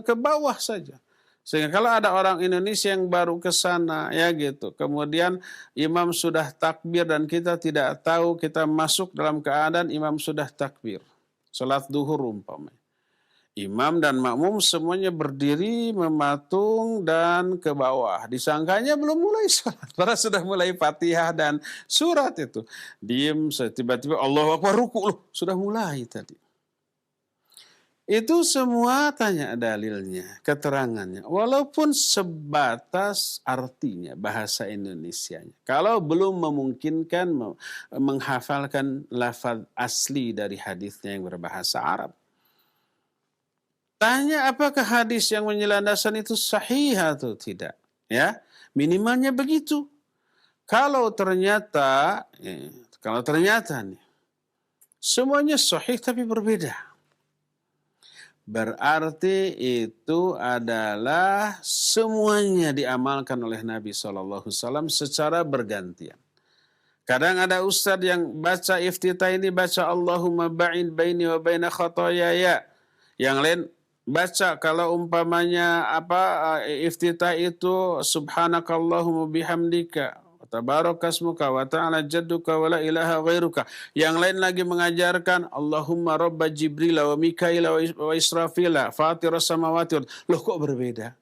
ke bawah saja. Sehingga kalau ada orang Indonesia yang baru ke sana ya gitu, kemudian imam sudah takbir dan kita tidak tahu, kita masuk dalam keadaan imam sudah takbir. Sholat duhur umpamanya. Imam dan makmum semuanya berdiri mematung dan ke bawah. Disangkanya belum mulai salat. Padahal sudah mulai Fatihah dan surat itu. Diam, tiba-tiba Allahu Akbar, ruku loh. Sudah mulai tadi. Itu semua tanya dalilnya, keterangannya. Walaupun sebatas artinya, bahasa Indonesianya. Kalau belum memungkinkan menghafalkan lafaz asli dari hadisnya yang berbahasa Arab. Tanya apakah hadis yang menjelandasan itu sahih atau tidak. Ya, minimalnya begitu. Kalau ternyata nih, semuanya sahih tapi berbeda. Berarti itu adalah semuanya diamalkan oleh Nabi SAW secara bergantian. Kadang ada ustadz yang baca iftitah ini, baca Allahumma ba'in baini wa baina khotoyaya. Yang lain baca kalau umpamanya iftitah itu subhanakallahumma bihamdika tabarakasmuka wa ta'ala jadduka wa la ilaha ghairuka. Yang lain lagi mengajarkan Allahumma rabba Jibril wa Mikail wa Israfil fatiras samawati. Loh kok berbeda?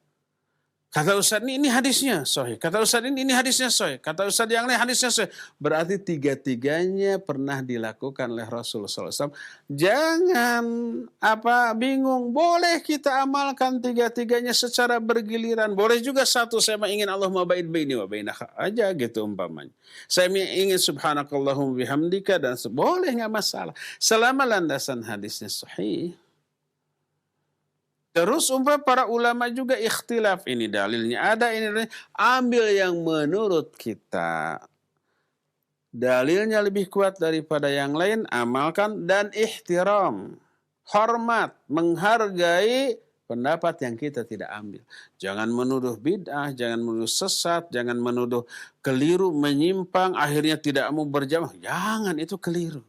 Kata Ustaz ini hadisnya sahih. Kata Ustaz ini hadisnya sahih. Kata Ustaz yang lain hadisnya sahih. Berarti tiga-tiganya pernah dilakukan oleh Rasulullah SAW. Jangan bingung. Boleh kita amalkan tiga-tiganya secara bergiliran. Boleh juga satu. Saya ingin Allah mabait baini wa bainaka aja gitu umpamanya. Saya ingin subhanakallahumma bihamdika dan boleh nggak masalah. Selama landasan hadisnya sahih. Terus para ulama juga ikhtilaf, ini dalilnya ada, ini ambil yang menurut kita dalilnya lebih kuat daripada yang lain, amalkan dan ihtiram, hormat, menghargai pendapat yang kita tidak ambil. Jangan menuduh bid'ah, jangan menuduh sesat, jangan menuduh keliru, menyimpang, akhirnya tidak mau berjamaah. Jangan, itu keliru.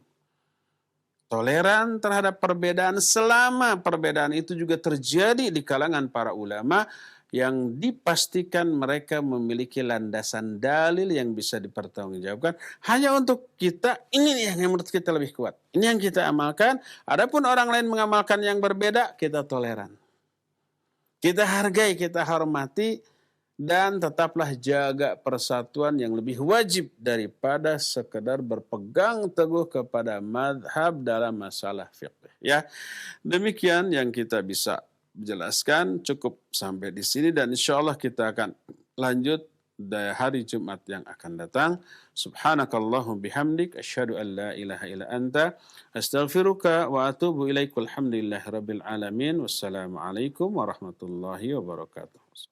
Toleran terhadap perbedaan selama perbedaan itu juga terjadi di kalangan para ulama yang dipastikan mereka memiliki landasan dalil yang bisa dipertanggungjawabkan. Hanya untuk kita, ini yang menurut kita lebih kuat. Ini yang kita amalkan. Adapun orang lain mengamalkan yang berbeda, kita toleran. Kita hargai, kita hormati. Dan tetaplah jaga persatuan yang lebih wajib daripada sekedar berpegang teguh kepada madhab dalam masalah fiqh. Ya, demikian yang kita bisa jelaskan, cukup sampai di sini dan insya Allah kita akan lanjut di hari Jumat yang akan datang. Subhanakallahum bihamdik asyhadu an la ilaha illa anta astaghfiruka wa atubu ilaik. Alhamdulillahirabbil alamin. Wassalamualaikum warahmatullahi wabarakatuh.